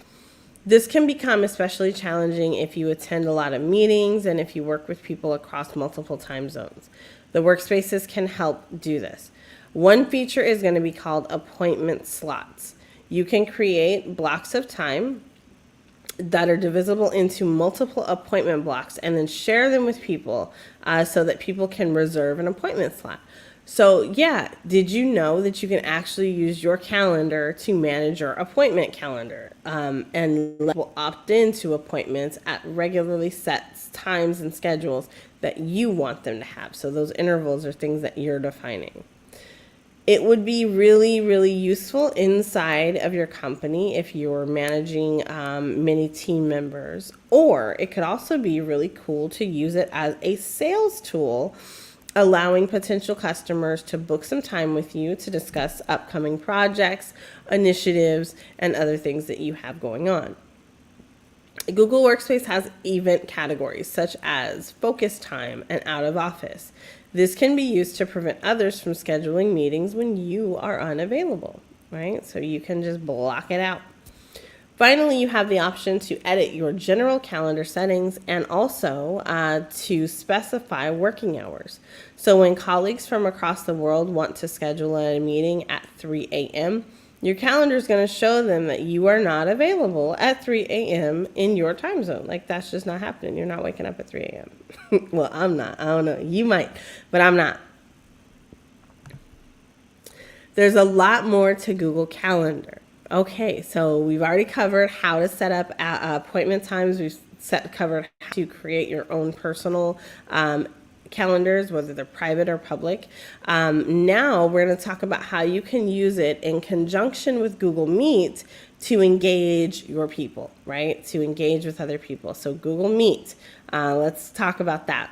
This can become especially challenging if you attend a lot of meetings and if you work with people across multiple time zones. The workspaces can help do this. One feature is going to be called appointment slots. You can create blocks of time that are divisible into multiple appointment blocks and then share them with people so that people can reserve an appointment slot. So, yeah, did you know that you can actually use your calendar to manage your appointment calendar and will opt into appointments at regularly set times and schedules that you want them to have? So, those intervals are things that you're defining. It would be really, really useful inside of your company if you're managing many team members, or it could also be really cool to use it as a sales tool, allowing potential customers to book some time with you to discuss upcoming projects, initiatives, and other things that you have going on. Google Workspace has event categories such as focus time and out of office. This can be used to prevent others from scheduling meetings when you are unavailable, right? So you can just block it out. Finally, you have the option to edit your general calendar settings and also to specify working hours. So when colleagues from across the world want to schedule a meeting at 3 a.m., your calendar is going to show them that you are not available at 3 a.m. in your time zone. Like, that's just not happening. You're not waking up at 3 a.m. Well, I'm not. I don't know. You might, but I'm not. There's a lot more to Google Calendar. Okay, so we've already covered how to set up appointment times. We've covered how to create your own personal calendars, whether they're private or public. Now we're going to talk about how you can use it in conjunction with Google Meet to engage your people, right? To engage with other people. So Google Meet, let's talk about that.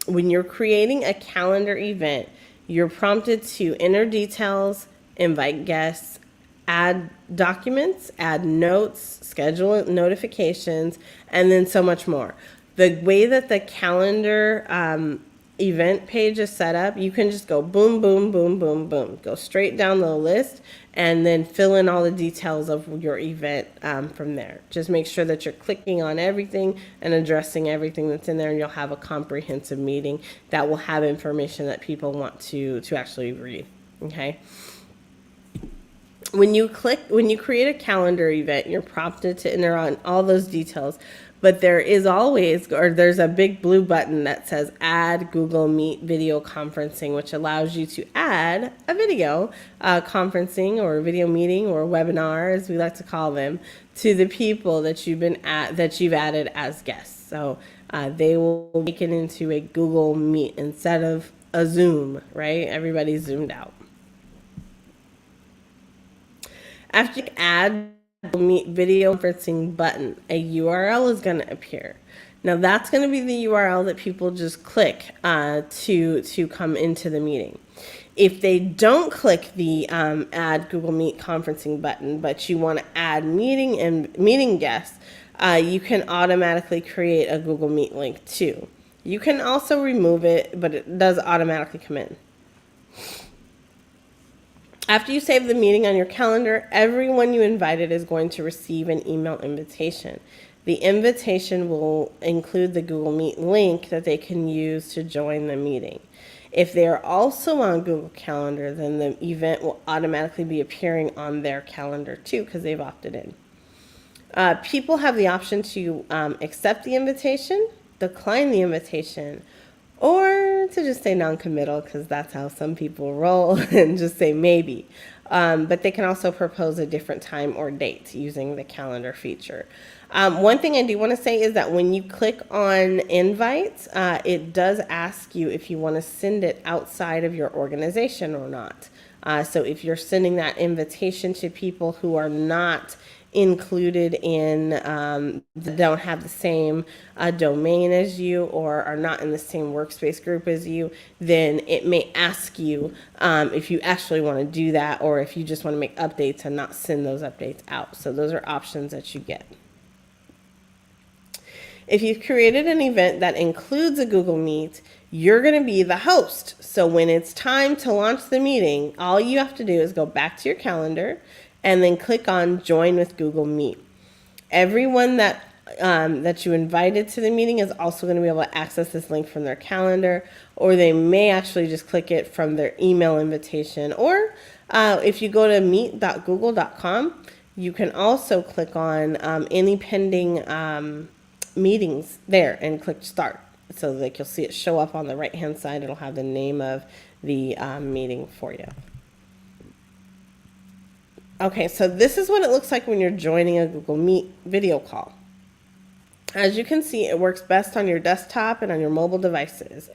When you're creating a calendar event, you're prompted to enter details, invite guests, add documents, add notes, schedule notifications, and then so much more. The way that the calendar event page is set up, you can just go boom, boom, boom, boom, boom. Go straight down the list and then fill in all the details of your event from there. Just make sure that you're clicking on everything and addressing everything that's in there, and you'll have a comprehensive meeting that will have information that people want to actually read, okay? When you create a calendar event, you're prompted to enter on all those details, but there's a big blue button that says add Google Meet video conferencing, which allows you to add a video conferencing or video meeting or webinar, as we like to call them, to the people that you've added as guests. So they will make it into a Google Meet instead of a Zoom, right? Everybody's zoomed out. After you add the Meet video conferencing button, a URL is going to appear. Now that's going to be the URL that people just click to come into the meeting. If they don't click the add Google Meet conferencing button, but you want to add meeting guests, you can automatically create a Google Meet link too. You can also remove it, but it does automatically come in. After you save the meeting on your calendar, everyone you invited is going to receive an email invitation. The invitation will include the Google Meet link that they can use to join the meeting. If they are also on Google Calendar, then the event will automatically be appearing on their calendar too, because they've opted in. People have the option to accept the invitation, decline the invitation, or to just stay non-committal, because that's how some people roll, and just say maybe. But they can also propose a different time or date using the calendar feature. One thing I do want to say is that when you click on invite, it does ask you if you want to send it outside of your organization or not. So if you're sending that invitation to people who are not included in, don't have the same domain as you or are not in the same workspace group as you, then it may ask you if you actually want to do that, or if you just want to make updates and not send those updates out. So those are options that you get. If you've created an event that includes a Google Meet, you're going to be the host. So when it's time to launch the meeting, all you have to do is go back to your calendar and then click on Join with Google Meet. Everyone that you invited to the meeting is also going to be able to access this link from their calendar, or they may actually just click it from their email invitation. Or if you go to meet.google.com, You can also click on any pending meetings there and click start. So like you'll see it show up on the right hand side. It'll have the name of the meeting for you. Okay, so this is what it looks like when you're joining a Google Meet video call. As you can see, it works best on your desktop and on your mobile devices.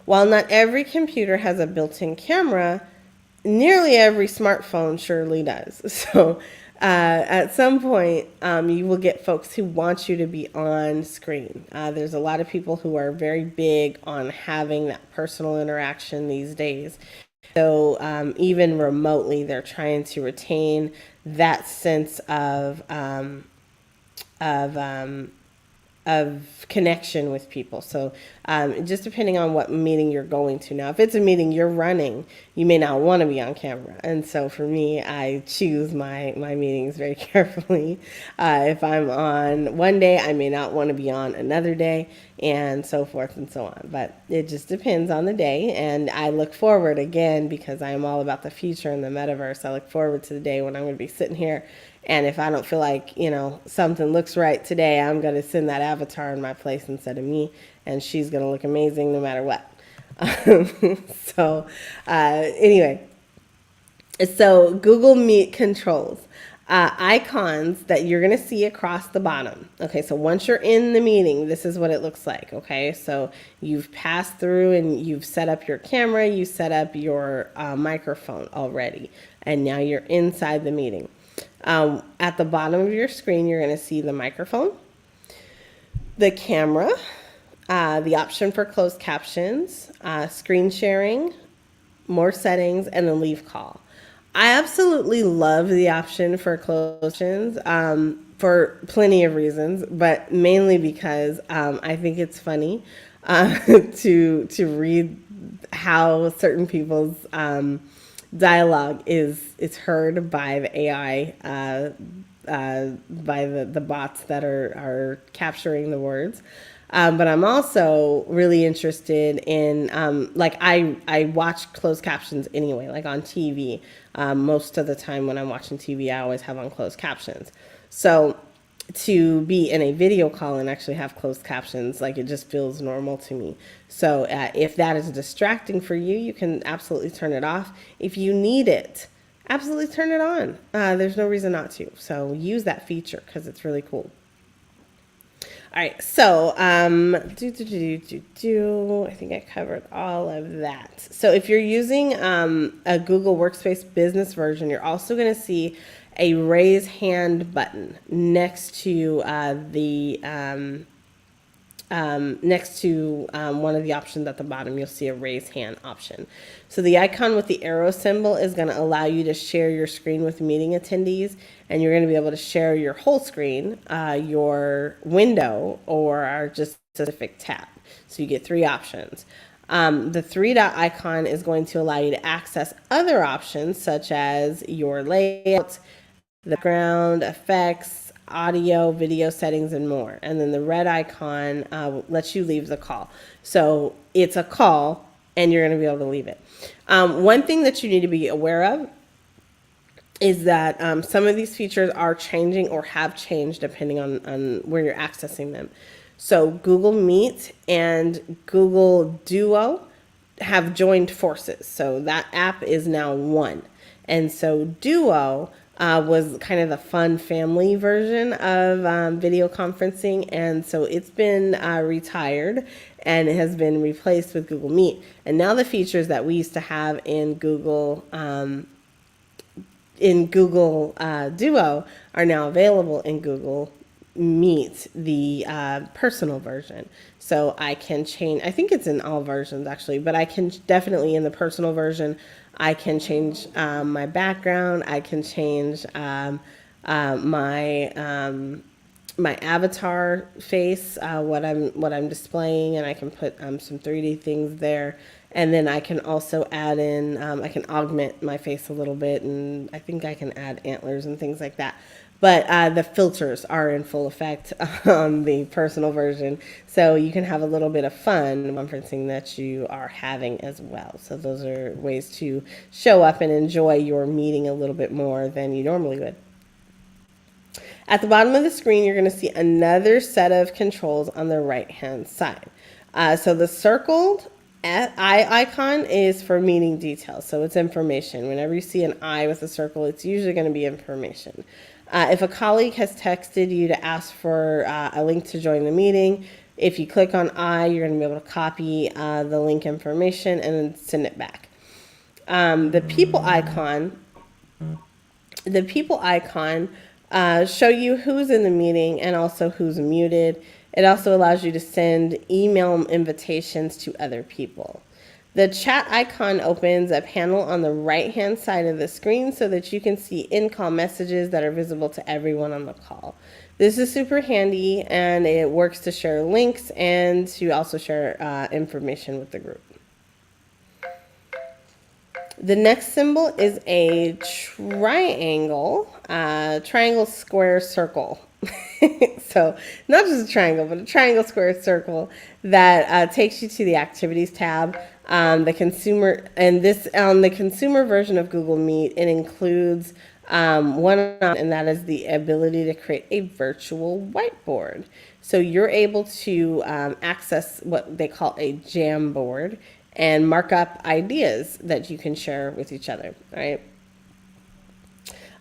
While not every computer has a built-in camera, nearly every smartphone surely does. So at some point, you will get folks who want you to be on screen. There's a lot of people who are very big on having that personal interaction these days. So even remotely, they're trying to retain that sense of of connection with people. So just depending on what meeting you're going to. Now, if it's a meeting you're running, you may not want to be on camera. And so for me, I choose my meetings very carefully. If I'm on one day, I may not want to be on another day, and so forth and so on. But it just depends on the day. And I look forward, again, because I am all about the future and the metaverse, I look forward to the day when I'm going to be sitting here, and if I don't feel like, something looks right today, I'm going to send that avatar in my place instead of me, and she's going to look amazing no matter what. So, anyway, so Google Meet controls. Icons that you're going to see across the bottom. Okay, so once you're in the meeting, this is what it looks like. Okay, so you've passed through and you've set up your camera, you set up your microphone already, and now you're inside the meeting. At the bottom of your screen, you're going to see the microphone, the camera, the option for closed captions, screen sharing, more settings, and then leave call. I absolutely love the option for closed captions for plenty of reasons, but mainly because I think it's funny to read how certain people's dialogue is heard by the AI, by the bots that are capturing the words. But I'm also really interested in, I watch closed captions anyway, like on TV. Most of the time when I'm watching TV, I always have on closed captions. So to be in a video call and actually have closed captions, like, it just feels normal to me. So if that is distracting for you, you can absolutely turn it off. If you need it, absolutely turn it on. There's no reason not to. So use that feature because it's really cool. All right, so I think I covered all of that. So if you're using a Google Workspace business version, you're also going to see a raise hand button next to one of the options at the bottom. You'll see a raise hand option. So the icon with the arrow symbol is going to allow you to share your screen with meeting attendees, and you're going to be able to share your whole screen, your window, or just a specific tab. So you get three options. The three-dot icon is going to allow you to access other options such as your layout, the background, effects, audio, video settings, and more. And then the red icon lets you leave the call. So it's a call, and you're going to be able to leave it. One thing that you need to be aware of is that some of these features are changing or have changed depending on where you're accessing them. So Google Meet and Google Duo have joined forces. So that app is now one. And so Duo was kind of the fun family version of video conferencing. And so it's been retired and it has been replaced with Google Meet. And now the features that we used to have in Google Duo are now available in Google Meet, the personal version. So I can change, I think it's in all versions actually, but I can definitely, in the personal version, I can change my background. I can change my avatar face, what I'm displaying, and I can put some 3D things there. And then I can also add in, I can augment my face a little bit, and I think I can add antlers and things like that. But the filters are in full effect on the personal version. So you can have a little bit of fun conferencing that you are having as well. So those are ways to show up and enjoy your meeting a little bit more than you normally would. At the bottom of the screen, you're going to see another set of controls on the right-hand side. So the circled eye icon is for meeting details, so it's information. Whenever you see an eye with a circle, it's usually going to be information. If a colleague has texted you to ask for a link to join the meeting, if you click on I, you're going to be able to copy the link information and then send it back. The people icon show you who's in the meeting and also who's muted. It also allows you to send email invitations to other people. The chat icon opens a panel on the right-hand side of the screen so that you can see in-call messages that are visible to everyone on the call. This is super handy, and it works to share links and to also share information with the group. The next symbol is a triangle, square, circle. So not just a triangle, but a triangle, square, circle that takes you to the activities tab. The consumer version of Google Meet, it includes one, and that is the ability to create a virtual whiteboard. So you're able to access what they call a Jamboard and mark up ideas that you can share with each other, right?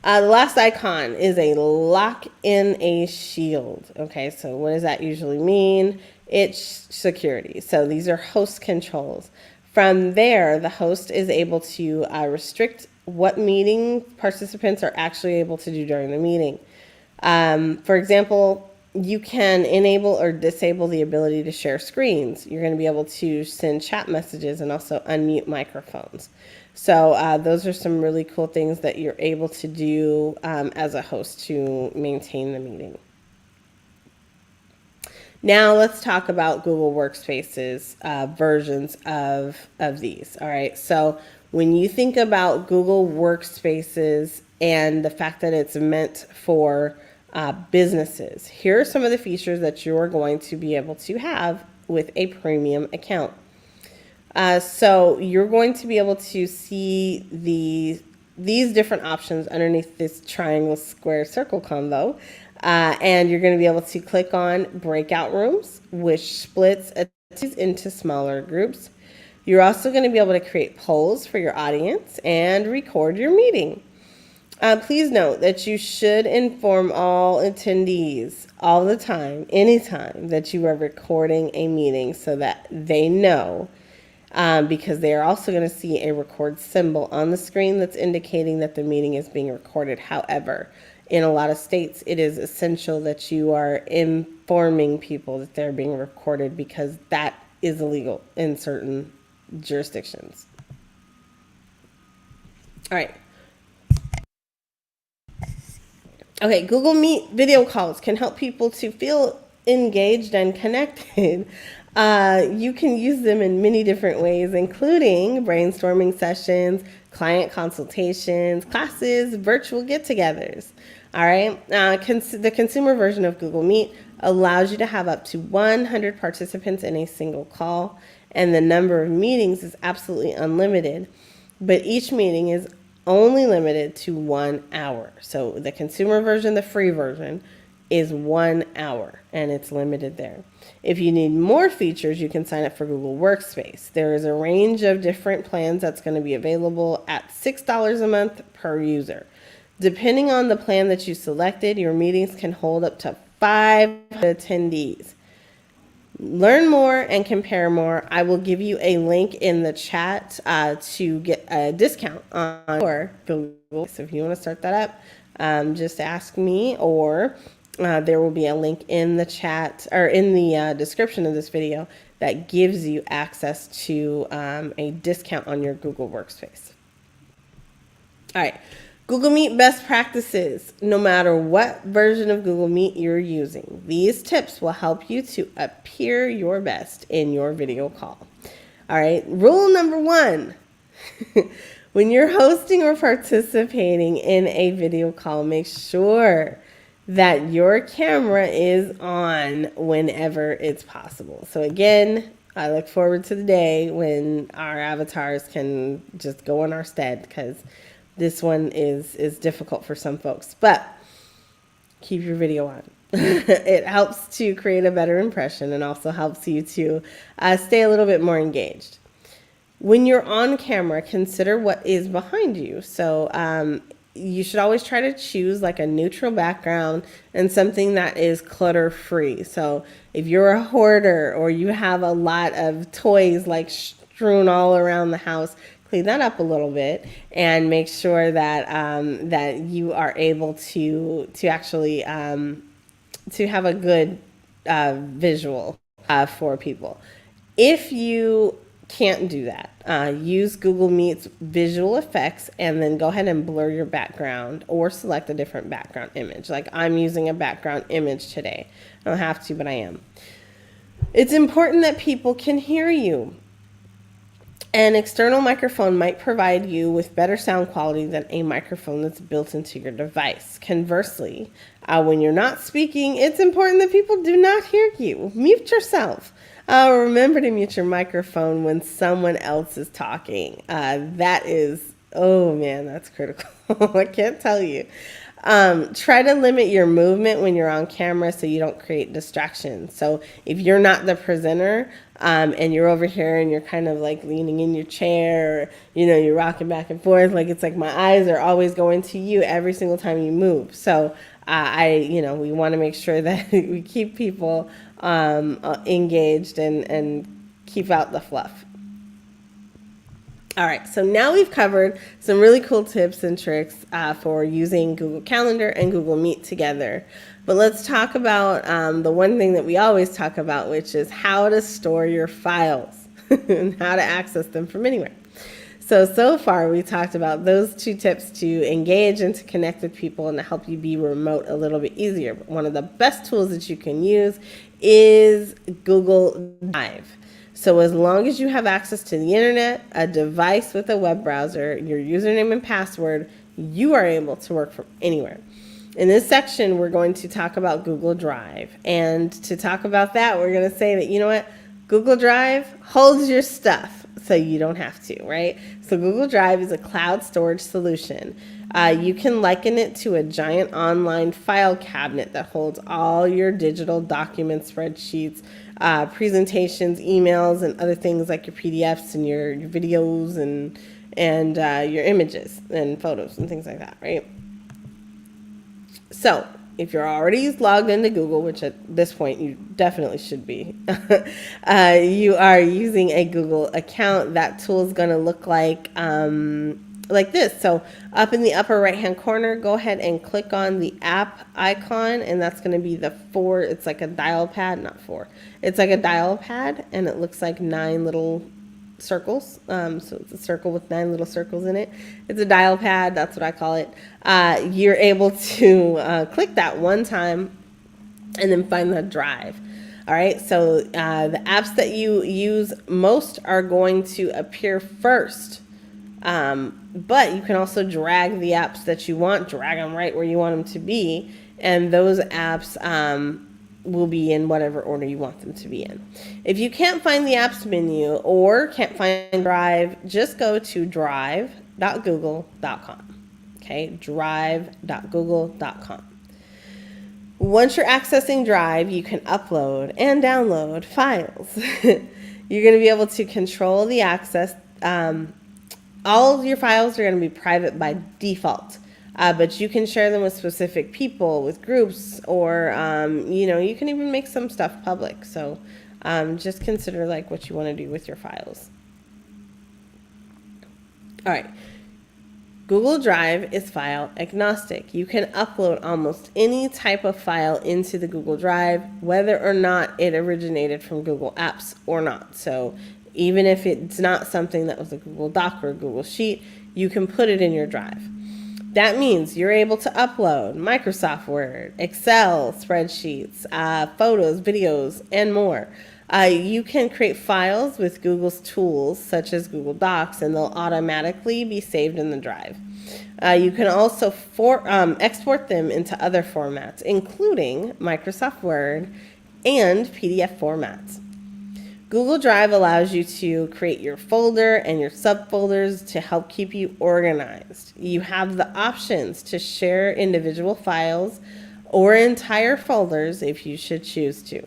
The last icon is a lock in a shield. Okay, so what does that usually mean? It's security. So these are host controls. From there, the host is able to restrict what meeting participants are actually able to do during the meeting. For example, you can enable or disable the ability to share screens. You're going to be able to send chat messages and also unmute microphones. So those are some really cool things that you're able to do as a host to maintain the meeting. Now let's talk about Google Workspaces versions of these. All right, so when you think about Google Workspaces and the fact that it's meant for businesses, here are some of the features that you're going to be able to have with a premium account. So you're going to be able to see these different options underneath this triangle, square, circle combo. And you're going to be able to click on breakout rooms, which splits into smaller groups. You're also going to be able to create polls for your audience and record your meeting. Please note that you should inform all attendees all the time, anytime that you are recording a meeting so that they know, because they are also going to see a record symbol on the screen that's indicating that the meeting is being recorded. However, in a lot of states, it is essential that you are informing people that they're being recorded because that is illegal in certain jurisdictions. All right. Okay, Google Meet video calls can help people to feel engaged and connected. You can use them in many different ways, including brainstorming sessions, client consultations, classes, virtual get-togethers. All right, the consumer version of Google Meet allows you to have up to 100 participants in a single call, and the number of meetings is absolutely unlimited, but each meeting is only limited to 1 hour. So the consumer version, the free version, is 1 hour, and it's limited there. If you need more features, you can sign up for Google Workspace. There is a range of different plans that's going to be available at $6 a month per user. Depending on the plan that you selected, your meetings can hold up to 5 attendees. Learn more and compare more. I will give you a link in the chat to get a discount on your Google. So if you want to start that up, just ask me, or there will be a link in the chat or in the description of this video that gives you access to a discount on your Google Workspace. All right. Google Meet best practices. No matter what version of Google Meet you're using, these tips will help you to appear your best in your video call. All right, rule number 1. When you're hosting or participating in a video call, make sure that your camera is on whenever it's possible. So again, I look forward to the day when our avatars can just go in our stead, because this one is difficult for some folks. But keep your video on. It helps to create a better impression and also helps you to stay a little bit more engaged. When you're on camera, consider what is behind you. So you should always try to choose like a neutral background and something that is clutter free. So if you're a hoarder or you have a lot of toys like strewn all around the house, clean that up a little bit and make sure that that you are able to actually to have a good visual for people. If you can't do that, use Google Meet's visual effects and then go ahead and blur your background or select a different background image. Like I'm using a background image today. I don't have to, but I am. It's important that people can hear you. An external microphone might provide you with better sound quality than a microphone that's built into your device. Conversely, when you're not speaking, it's important that people do not hear you. Mute yourself. Remember to mute your microphone when someone else is talking. That is, oh man, that's critical. I can't tell you. Try to limit your movement when you're on camera so you don't create distractions. So if you're not the presenter and you're over here and you're kind of like leaning in your chair, or, you're rocking back and forth, like it's like my eyes are always going to you every single time you move. So we want to make sure that we keep people engaged and keep out the fluff. All right, so now we've covered some really cool tips and tricks for using Google Calendar and Google Meet together. But let's talk about the one thing that we always talk about, which is how to store your files and how to access them from anywhere. So far we talked about those two tips to engage and to connect with people and to help you be remote a little bit easier. But one of the best tools that you can use is Google Drive. So as long as you have access to the internet, a device with a web browser, your username and password, you are able to work from anywhere. In this section, we're going to talk about Google Drive. And to talk about that, we're going to say that, Google Drive holds your stuff so you don't have to, right? So Google Drive is a cloud storage solution. You can liken it to a giant online file cabinet that holds all your digital documents, spreadsheets, presentations, emails, and other things like your PDFs and your videos and your images and photos and things like that, right? So if you're already logged into Google, which at this point you definitely should be, you are using a Google account, that tool is going to look like this. So up in the upper right hand corner, go ahead and click on the app icon, and that's going to be it's like a dial pad, not four. It's like a dial pad, and it looks like 9 little circles. So it's a circle with 9 little circles in it. It's a dial pad. That's what I call it. You're able to click that one time and then find the drive. All right. So the apps that you use most are going to appear first. But you can also drag the apps that you want, drag them right where you want them to be. And those apps will be in whatever order you want them to be in. If you can't find the apps menu or can't find Drive, just go to drive.google.com. Okay, drive.google.com. Once you're accessing Drive, you can upload and download files. You're going to be able to control the access. All of your files are going to be private by default. But you can share them with specific people, with groups, or, you can even make some stuff public. So just consider like what you want to do with your files. All right. Google Drive is file agnostic. You can upload almost any type of file into the Google Drive, whether or not it originated from Google Apps or not. So even if it's not something that was a Google Doc or a Google Sheet, you can put it in your Drive. That means you're able to upload Microsoft Word, Excel, spreadsheets, photos, videos, and more. You can create files with Google's tools, such as Google Docs, and they'll automatically be saved in the Drive. You can also export them into other formats, including Microsoft Word and PDF formats. Google Drive allows you to create your folder and your subfolders to help keep you organized. You have the options to share individual files or entire folders if you should choose to.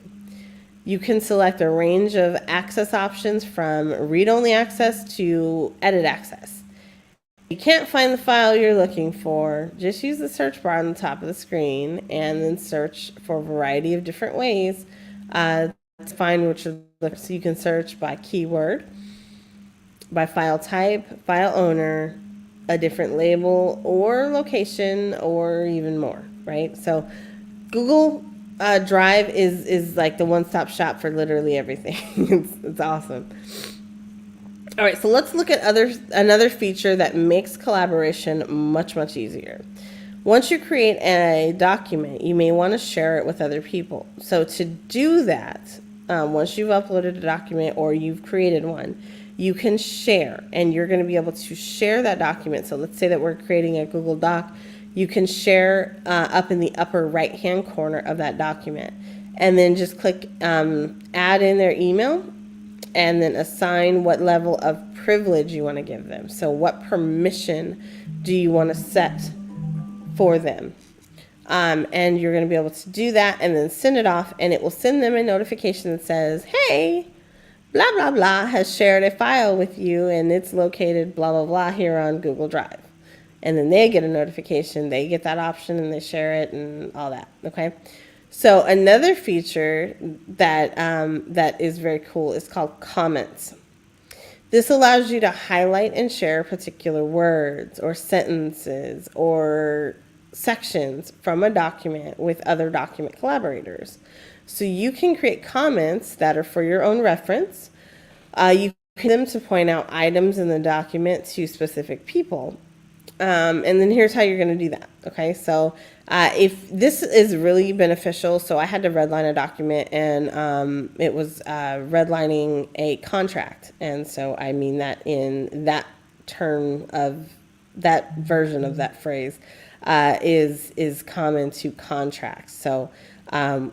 You can select a range of access options from read-only access to edit access. If you can't find the file you're looking for, just use the search bar on the top of the screen and then search for a variety of different ways to find which are the, so you can search by keyword, by file type, file owner, a different label or location, or even more, right? So Google Drive is like the one-stop shop for literally everything. It's awesome. All right, so let's look at another feature that makes collaboration much easier. Once you create a document, you may want to share it with other people. So to do that, once you've uploaded a document or you've created one, you can share, and you're going to be able to share that document. So let's say that we're creating a Google Doc. You can share up in the upper right-hand corner of that document, and then just click add in their email, and then assign what level of privilege you want to give them. So what permission do you want to set for them? And you're going to be able to do that and then send it off, and it will send them a notification that says, hey, blah, blah, blah has shared a file with you, and it's located blah, blah, blah here on Google Drive. And then they get a notification, they get that option, and they share it and all that, okay? So another feature that, that is very cool is called comments. This allows you to highlight and share particular words or sentences or sections from a document with other document collaborators. So you can create comments that are for your own reference. You can them to point out items in the document to specific people. And then here's how you're going to do that. Okay, so if this is really beneficial, so I had to redline a document, and it was redlining a contract. And so I mean that in that term of that version of that phrase is common to contracts. So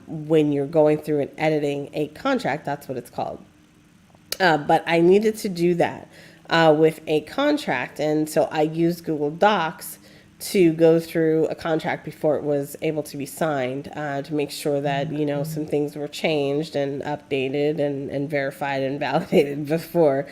when you're going through and editing a contract, that's what it's called. But I needed to do that with a contract, and so I used Google Docs to go through a contract before it was able to be signed, to make sure that, you know, some things were changed and updated and verified and validated before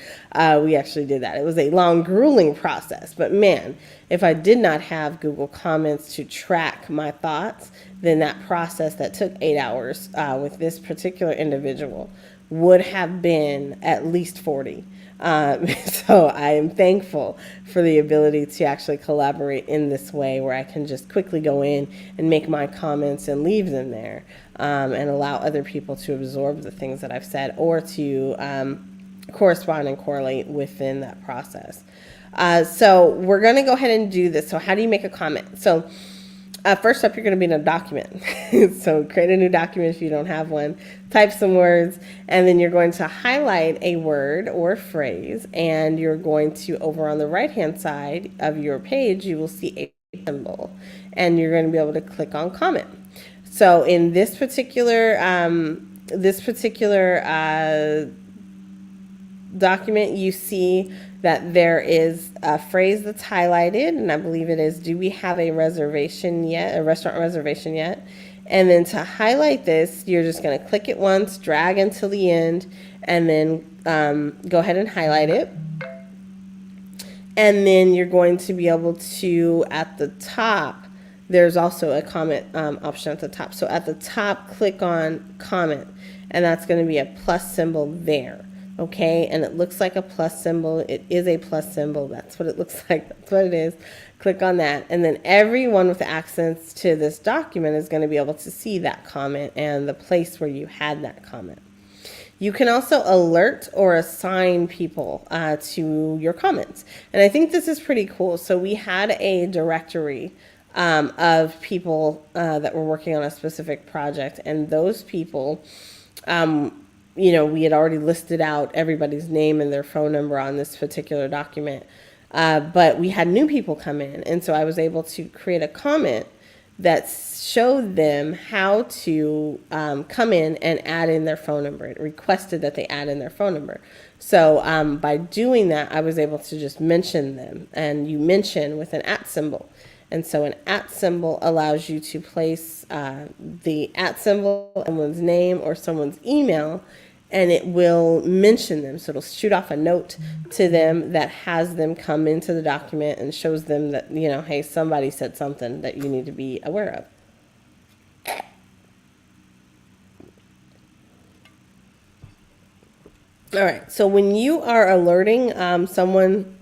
we actually did that. It was a long, grueling process, but man, if I did not have Google Comments to track my thoughts, then that process that took 8 hours with this particular individual would have been at least 40. So I am thankful for the ability to actually collaborate in this way, where I can just quickly go in and make my comments and leave them there, and allow other people to absorb the things that I've said, or to correspond and correlate within that process. So we're going to go ahead and do this. So how do you make a comment? So first up, you're going to be in a document. So create a new document if you don't have one. Type some words, and then you're going to highlight a word or phrase, and you're going to, over on the right-hand side of your page, you will see a symbol, and you're going to be able to click on comment. So in this particular document, you see that there is a phrase that's highlighted, and I believe it is, do we have a reservation yet, a restaurant reservation yet? And then to highlight this, you're just going to click it once, drag until the end, and then go ahead and highlight it. And then you're going to be able to, at the top, there's also a comment option at the top. So at the top, click on comment, and that's going to be a plus symbol there. Okay, and it looks like a plus symbol. It is a plus symbol. That's what it looks like. That's what it is. Click on that, and then everyone with access to this document is going to be able to see that comment and the place where you had that comment. You can also alert or assign people to your comments, and I think this is pretty cool. So we had a directory of people that were working on a specific project, and those people, you know, we had already listed out everybody's name and their phone number on this particular document. But we had new people come in, and so I was able to create a comment that showed them how to come in and add in their phone number. It requested that they add in their phone number. So by doing that, I was able to just mention them, and you mention with an @ symbol. And so an @ symbol allows you to place the @ symbol, someone's name or someone's email, and it will mention them. So it'll shoot off a note to them that has them come into the document and shows them that, hey, somebody said something that you need to be aware of. All right, so when you are alerting someone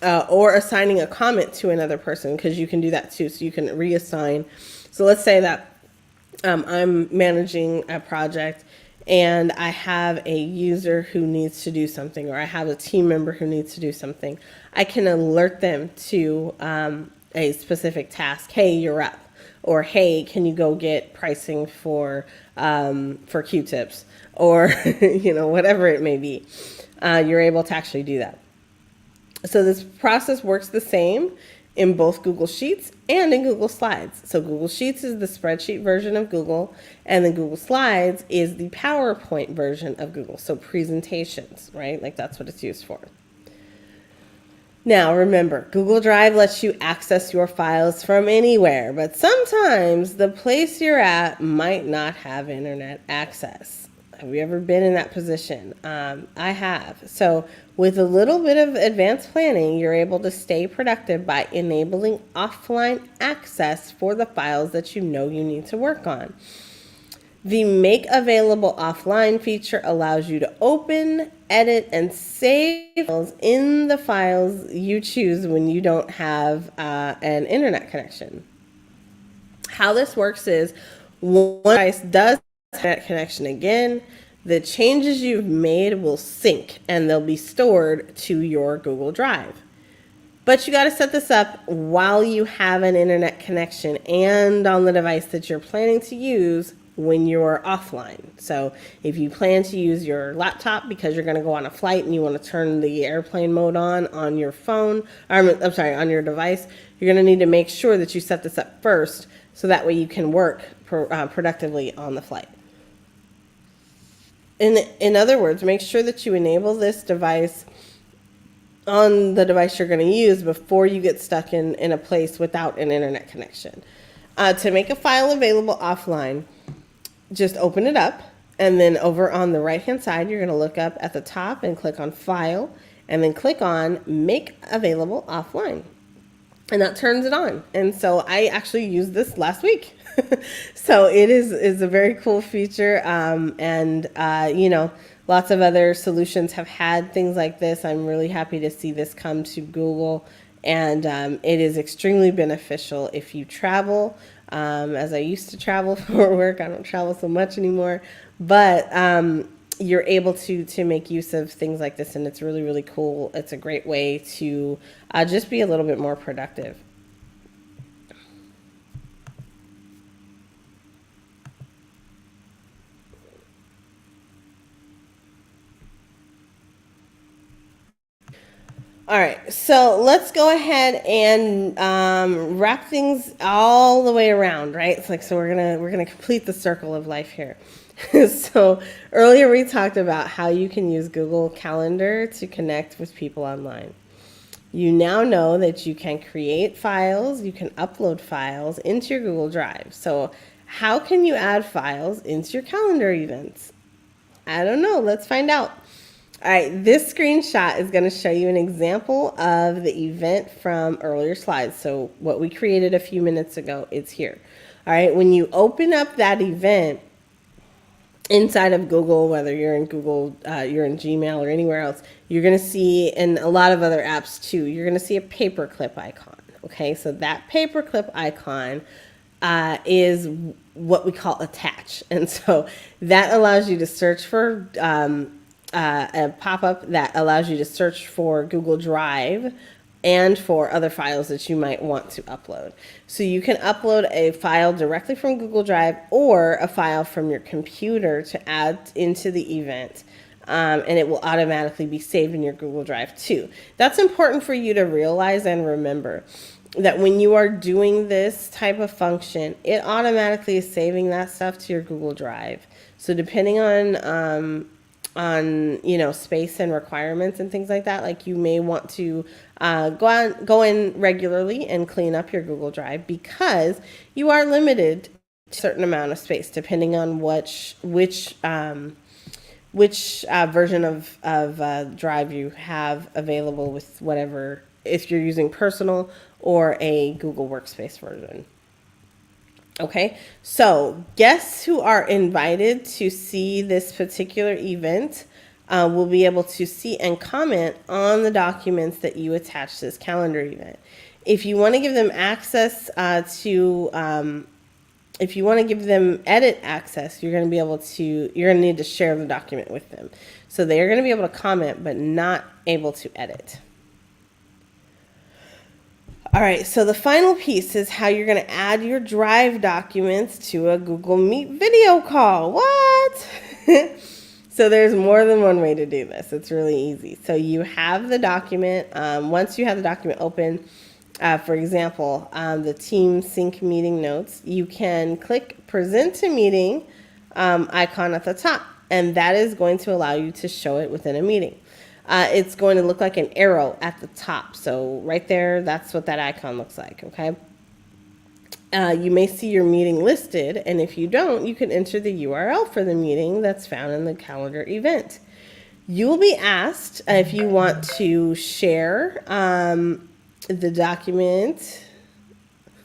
or assigning a comment to another person, because you can do that too, so you can reassign. So let's say that I'm managing a project and I have a user who needs to do something, or I have a team member who needs to do something. I can alert them to a specific task. Hey, you're up. Or, hey, can you go get pricing for Q-tips? Or, whatever it may be. You're able to actually do that. So this process works the same in both Google Sheets and in Google Slides. So Google Sheets is the spreadsheet version of Google, and then Google Slides is the PowerPoint version of Google. So presentations, right? Like that's what it's used for. Now, remember, Google Drive lets you access your files from anywhere, but sometimes the place you're at might not have internet access. Have you ever been in that position? I have. So with a little bit of advanced planning, you're able to stay productive by enabling offline access for the files that you know you need to work on. The Make Available Offline feature allows you to open, edit, and save files in the files you choose when you don't have an internet connection. How this works is one device does internet connection again, the changes you've made will sync and they'll be stored to your Google Drive. But you got to set this up while you have an internet connection and on the device that you're planning to use when you're offline. So if you plan to use your laptop because you're going to go on a flight and you want to turn the airplane mode on your phone, on your device, you're going to need to make sure that you set this up first so that way you can work productively on the flight. In other words, make sure that you enable this device on the device you're going to use before you get stuck in a place without an internet connection. To make a file available offline, just open it up, and then over on the right-hand side, you're going to look up at the top and click on File, and then click on Make Available Offline. And that turns it on. And so I actually used this last week. So it is a very cool feature. Lots of other solutions have had things like this. I'm really happy to see this come to Google. And it is extremely beneficial if you travel. As I used to travel for work, I don't travel so much anymore. But you're able to make use of things like this, and it's really, really cool. It's a great way to just be a little bit more productive. All right, so let's go ahead and wrap things all the way around, right? So we're gonna complete the circle of life here. So earlier we talked about how you can use Google Calendar to connect with people online. You now know that you can create files, you can upload files into your Google Drive. So how can you add files into your calendar events? I don't know, let's find out. All right, this screenshot is going to show you an example of the event from earlier slides. So what we created a few minutes ago, it's here. All right, when you open up that event inside of Google, whether you're in Google, you're in Gmail or anywhere else, you're going to see, and a lot of other apps too, you're going to see a paperclip icon. Okay, so that paperclip icon is what we call attach. And so that allows you to search for a pop-up that allows you to search for Google Drive and for other files that you might want to upload. So you can upload a file directly from Google Drive or a file from your computer to add into the event, and it will automatically be saved in your Google Drive too. That's important for you to realize and remember that when you are doing this type of function, it automatically is saving that stuff to your Google Drive. So depending on space and requirements and things like that. Like you may want to go in regularly and clean up your Google Drive because you are limited to a certain amount of space depending on which version of Drive you have available with whatever, if you're using personal or a Google Workspace version. Okay, so guests who are invited to see this particular event will be able to see and comment on the documents that you attach to this calendar event. If you want to give them access if you want to give them edit access, you're going to need to share the document with them. So they are going to be able to comment, but not able to edit. All right, so the final piece is how you're going to add your Drive documents to a Google Meet video call. What? So there's more than one way to do this. It's really easy. So you have the document. Once you have the document open, for example, the Team Sync meeting notes, you can click Present to Meeting icon at the top, and that is going to allow you to show it within a meeting. It's going to look like an arrow at the top. So right there, that's what that icon looks like, okay? You may see your meeting listed, and if you don't, you can enter the URL for the meeting that's found in the calendar event. You will be asked if you want to share the document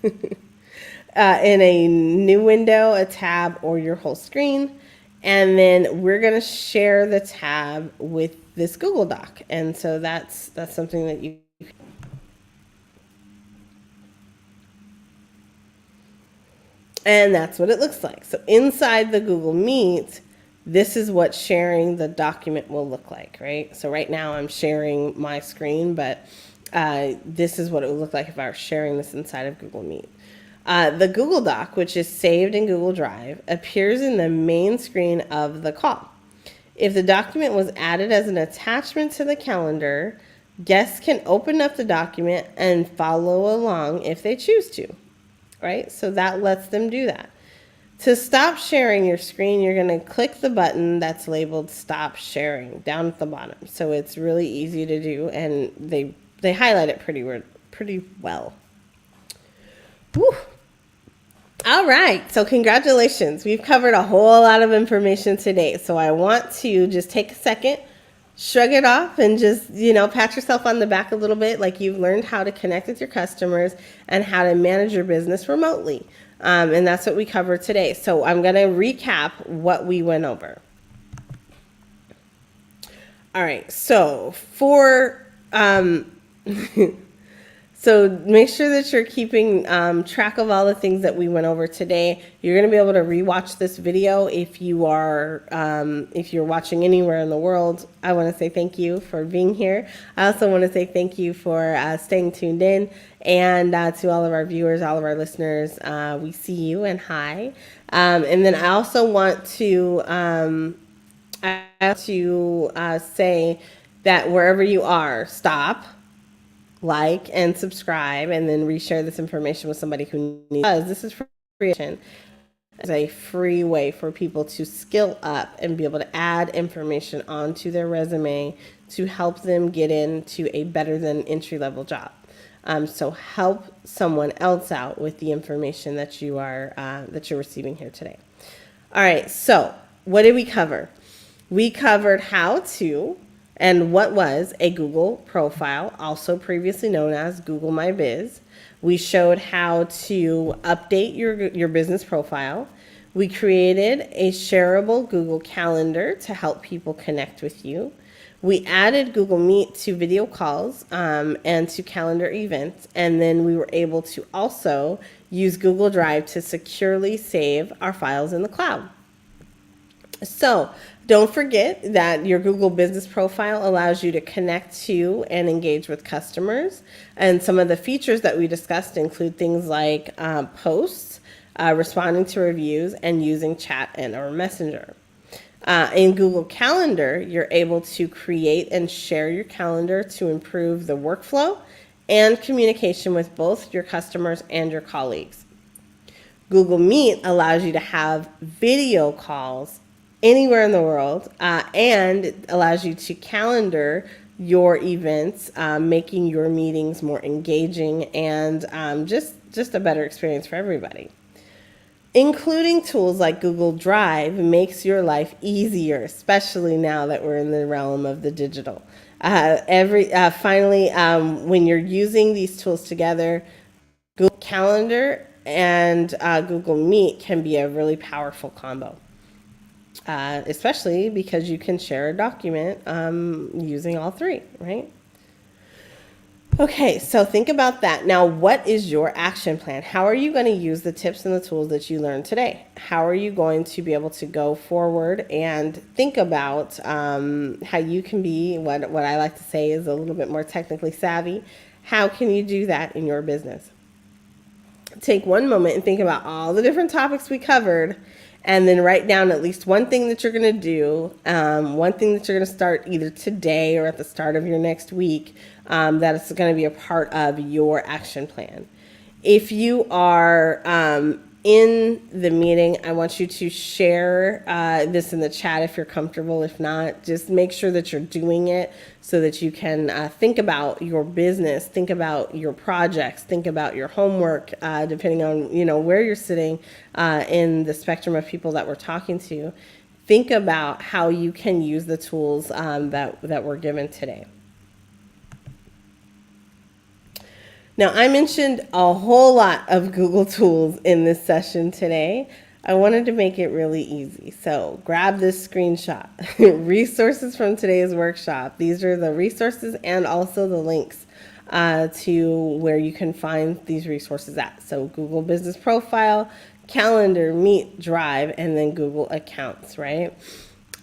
in a new window, a tab, or your whole screen. And then we're going to share the tab with this Google Doc. And so that's something that you. And that's what it looks like. So inside the Google Meet, this is what sharing the document will look like, right? So right now I'm sharing my screen, but this is what it would look like if I were sharing this inside of Google Meet. The Google Doc, which is saved in Google Drive, appears in the main screen of the call. If the document was added as an attachment to the calendar, guests can open up the document and follow along if they choose to, right? So that lets them do that. To stop sharing your screen, you're going to click the button that's labeled Stop Sharing down at the bottom. So it's really easy to do, and they highlight it pretty well. Whew. All right, so congratulations. We've covered a whole lot of information today. So I want to just take a second, shrug it off, and just, pat yourself on the back a little bit, like you've learned how to connect with your customers and how to manage your business remotely. And that's what we covered today. So I'm going to recap what we went over. All right, so So make sure that you're keeping track of all the things that we went over today. You're going to be able to rewatch this video if you're watching anywhere in the world. I want to say thank you for being here. I also want to say thank you for staying tuned in, and to all of our viewers, all of our listeners. We see you and hi. And then I also want to say that wherever you are, stop, like, and subscribe, and then reshare this information with somebody who needs it. This is free. It's a free way for people to skill up and be able to add information onto their resume to help them get into a better than entry-level job. So help someone else out with the information that you're receiving here today. All right, so what did we cover? We covered how to and what was a Google profile, also previously known as Google My Biz. We showed how to update your business profile. We created a shareable Google Calendar to help people connect with you. We added Google Meet to video calls and to calendar events. And then we were able to also use Google Drive to securely save our files in the cloud. So don't forget that your Google business profile allows you to connect to and engage with customers. And some of the features that we discussed include things like posts, responding to reviews, and using chat and or messenger. In Google Calendar, you're able to create and share your calendar to improve the workflow and communication with both your customers and your colleagues. Google Meet allows you to have video calls anywhere in the world, and it allows you to calendar your events, making your meetings more engaging and just a better experience for everybody. Including tools like Google Drive makes your life easier, especially now that we're in the realm of the digital. Finally, when you're using these tools together, Google Calendar and Google Meet can be a really powerful combo, especially because you can share a document using all three, right? Okay, so think about that. Now, what is your action plan? How are you going to use the tips and the tools that you learned today? How are you going to be able to go forward and think about how you can be what I like to say is a little bit more technically savvy? How can you do that in your business? Take one moment and think about all the different topics we covered, and then write down at least one thing that you're going to do, one thing that you're going to start either today or at the start of your next week, that is going to be a part of your action plan. If you are in the meeting, I want you to share this in the chat if you're comfortable. If not, just make sure that you're doing it so that you can think about your business, think about your projects, think about your homework, depending on where you're sitting in the spectrum of people that we're talking to. Think about how you can use the tools that were given today. Now, I mentioned a whole lot of Google tools in this session today. I wanted to make it really easy. So grab this screenshot. Resources from today's workshop. These are the resources and also the links to where you can find these resources at. So Google Business Profile, Calendar, Meet, Drive, and then Google Accounts, right?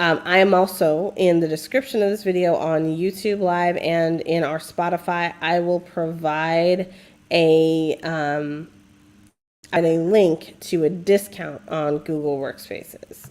I am also in the description of this video on YouTube Live and in our Spotify. I will provide a link to a discount on Google Workspaces.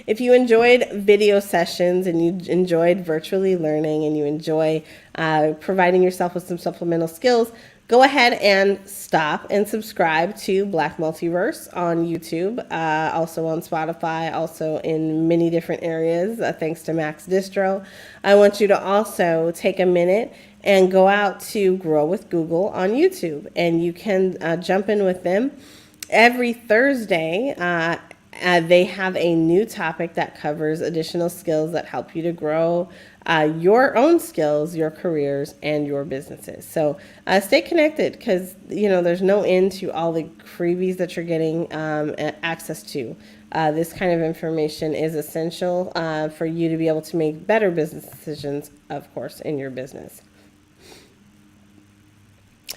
If you enjoyed video sessions and you enjoyed virtually learning and you enjoy providing yourself with some supplemental skills, go ahead and stop and subscribe to Black Multiverse on YouTube, also on Spotify, also in many different areas, thanks to Max Distro. I want you to also take a minute and go out to Grow with Google on YouTube, and you can jump in with them. Every Thursday, they have a new topic that covers additional skills that help you to grow your own skills, your careers, and your businesses. So stay connected because, there's no end to all the freebies that you're getting access to. This kind of information is essential for you to be able to make better business decisions, of course, in your business.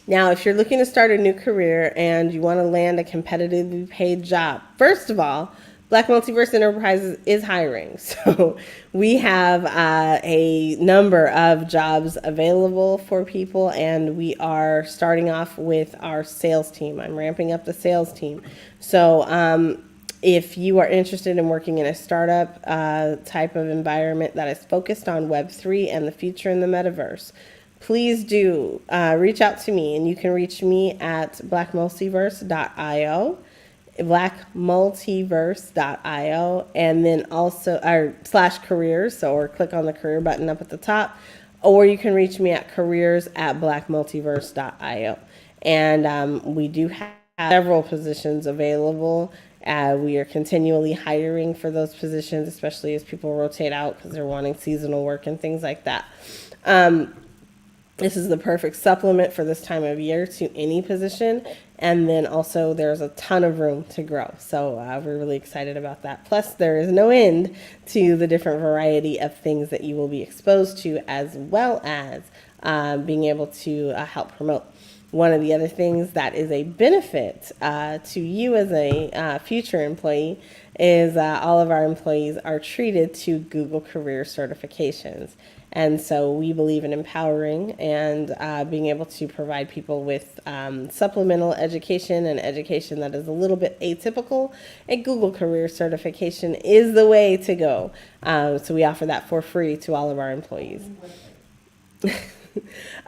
Now, if you're looking to start a new career and you want to land a competitively paid job, first of all, Black Multiverse Enterprises is hiring. So we have a number of jobs available for people, and we are starting off with our sales team. I'm ramping up the sales team. So if you are interested in working in a startup type of environment that is focused on Web3 and the future in the Metaverse, please do reach out to me, and you can reach me at blackmultiverse.io, blackmultiverse.io, and then also /careers, or click on the career button up at the top, or you can reach me at careers@blackmultiverse.io. And we do have several positions available. We are continually hiring for those positions, especially as people rotate out because they're wanting seasonal work and things like that. This is the perfect supplement for this time of year to any position. And then also there's a ton of room to grow. So we're really excited about that. Plus there is no end to the different variety of things that you will be exposed to, as well as being able to help promote. One of the other things that is a benefit to you as a future employee is all of our employees are treated to Google Career certifications. And so we believe in empowering and being able to provide people with supplemental education and education that is a little bit atypical. A Google Career certification is the way to go. So we offer that for free to all of our employees.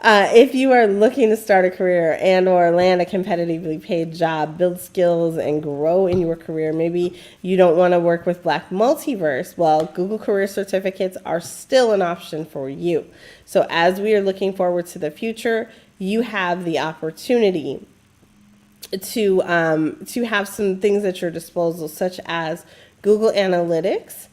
If you are looking to start a career and or land a competitively paid job, build skills and grow in your career, maybe you don't want to work with Black Multiverse, well, Google Career Certificates are still an option for you. So as we are looking forward to the future, you have the opportunity to have some things at your disposal, such as Google Analytics,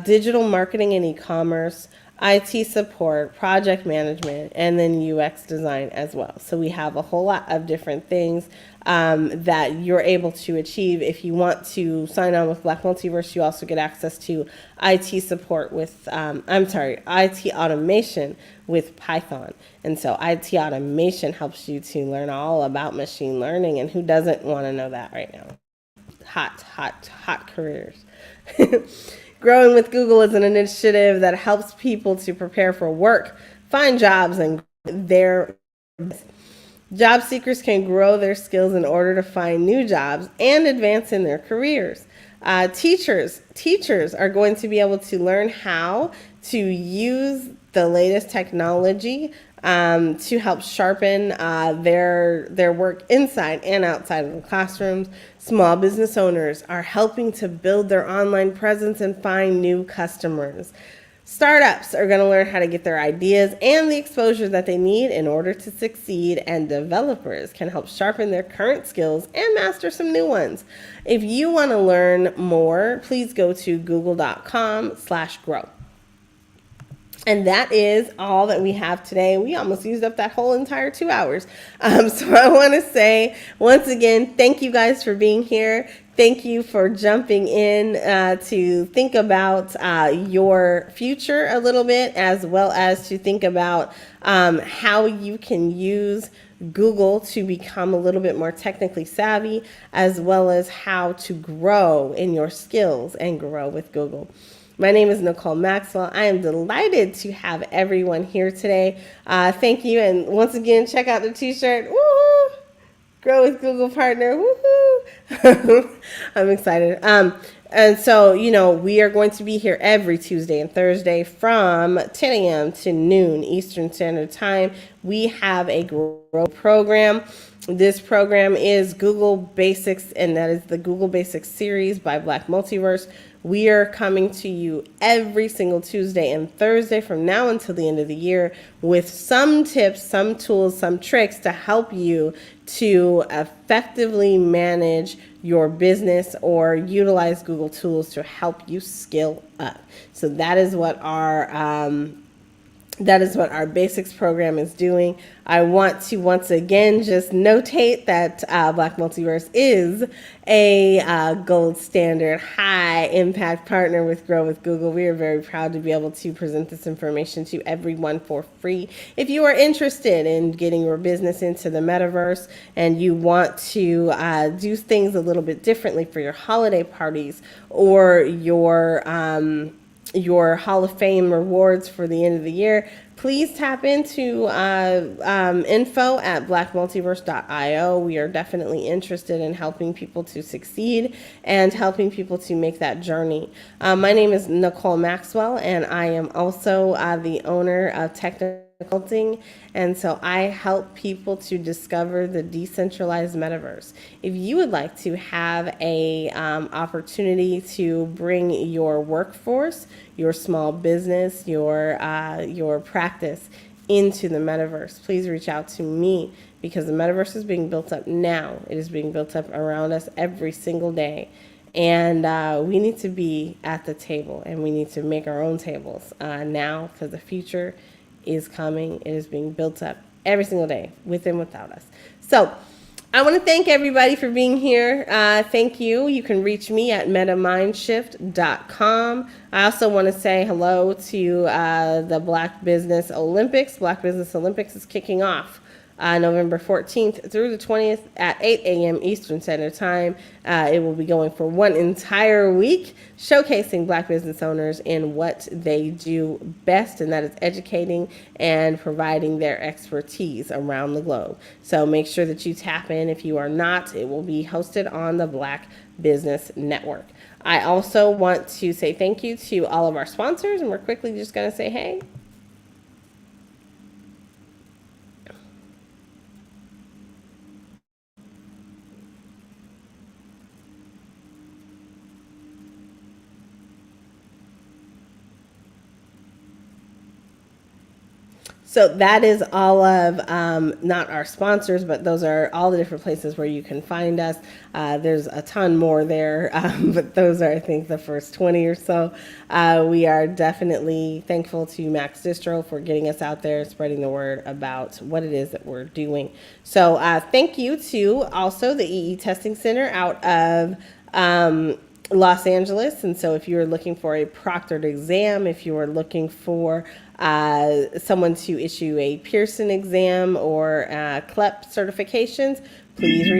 digital marketing and e-commerce, IT support, project management, and then UX design as well. So we have a whole lot of different things that you're able to achieve. If you want to sign on with Black Multiverse, you also get access to IT support with, IT automation with Python. And so IT automation helps you to learn all about machine learning. And who doesn't want to know that right now? Hot careers. Growing with Google is an initiative that helps people to prepare for work, find jobs, and their job seekers can grow their skills in order to find new jobs and advance in their careers. Teachers are going to be able to learn how to use the latest technology to help sharpen their work inside and outside of the classrooms. Small business owners are helping to build their online presence and find new customers. Startups are going to learn how to get their ideas and the exposure that they need in order to succeed, and developers can help sharpen their current skills and master some new ones. If you want to learn more, please go to google.com/grow. And that is all that we have today. We almost used up that whole entire 2 hours. So I want to say once again, thank you guys for being here. Thank you for jumping in to think about your future a little bit, as well as to think about how you can use Google to become a little bit more technically savvy, as well as how to grow in your skills and grow with Google. My name is Nicole Maxwell. I am delighted to have everyone here today. Thank you. And once again, check out the t-shirt. Woohoo! Grow with Google Partner. Woohoo! I'm excited. And so, we are going to be here every Tuesday and Thursday from 10 a.m. to noon Eastern Standard Time. We have a grow program. This program is Google Basics, and that is the Google Basics series by Black Multiverse. We are coming to you every single Tuesday and Thursday from now until the end of the year with some tips, some tools, some tricks to help you to effectively manage your business or utilize Google tools to help you skill up. So that is what our basics program is doing. I want to once again just notate that Black Multiverse is a gold standard, high impact partner with Grow with Google. We are very proud to be able to present this information to everyone for free. If you are interested in getting your business into the metaverse and you want to do things a little bit differently for your holiday parties or your Hall of Fame rewards for the end of the year, please tap into info@blackmultiverse.io. We are definitely interested in helping people to succeed and helping people to make that journey. My name is Nicole Maxwell, and I am also the owner of Technical Consulting, and so I help people to discover the decentralized metaverse. If you would like to have a opportunity to bring your workforce, your small business, your practice into the metaverse, please reach out to me, because the metaverse is being built up now. It is being built up around us every single day. And we need to be at the table, and we need to make our own tables now, because the future is coming. It is being built up every single day, with and without us. So I want to thank everybody for being here. Thank you. You can reach me at metamindshift.com. I also want to say hello to the Black Business Olympics. Black Business Olympics is kicking off November 14th through the 20th at 8 a.m. Eastern Standard Time. It will be going for one entire week, showcasing Black business owners in what they do best, and that is educating and providing their expertise around the globe. So make sure that you tap in. If you are not, it will be hosted on the Black Business Network. I also want to say thank you to all of our sponsors, and we're quickly just going to say, hey. So that is all of not our sponsors, but those are all the different places where you can find us. There's a ton more there, but those are, I think, the first 20 or so. We are definitely thankful to Max Distro for getting us out there, spreading the word about what it is that we're doing. So thank you to also the EE Testing Center out of Los Angeles. And so if you're looking for a proctored exam, if you are looking for someone to issue a Pearson exam or CLEP certifications, please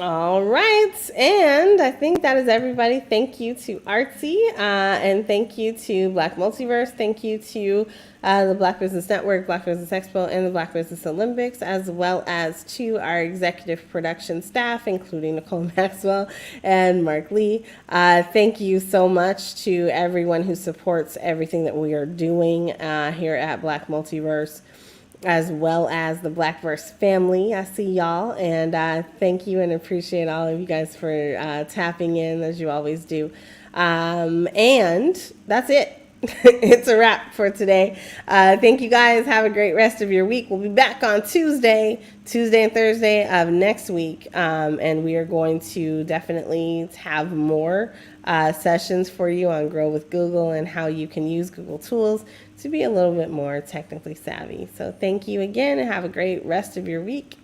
All right. And I think that is everybody. Thank you to Artsy and thank you to Black Multiverse. Thank you to the Black Business Network, Black Business Expo, and the Black Business Olympics, as well as to our executive production staff, including Nicole Maxwell and Mark Lee. Thank you so much to everyone who supports everything that we are doing here at Black Multiverse, as well as the Blackverse family. I see y'all, and thank you and appreciate all of you guys for tapping in as you always do. And that's it. It's a wrap for today. Thank you guys. Have a great rest of your week. We'll be back on Tuesday and Thursday of next week. And we are going to definitely have more sessions for you on Grow with Google and how you can use Google tools to be a little bit more technically savvy. So thank you again and have a great rest of your week.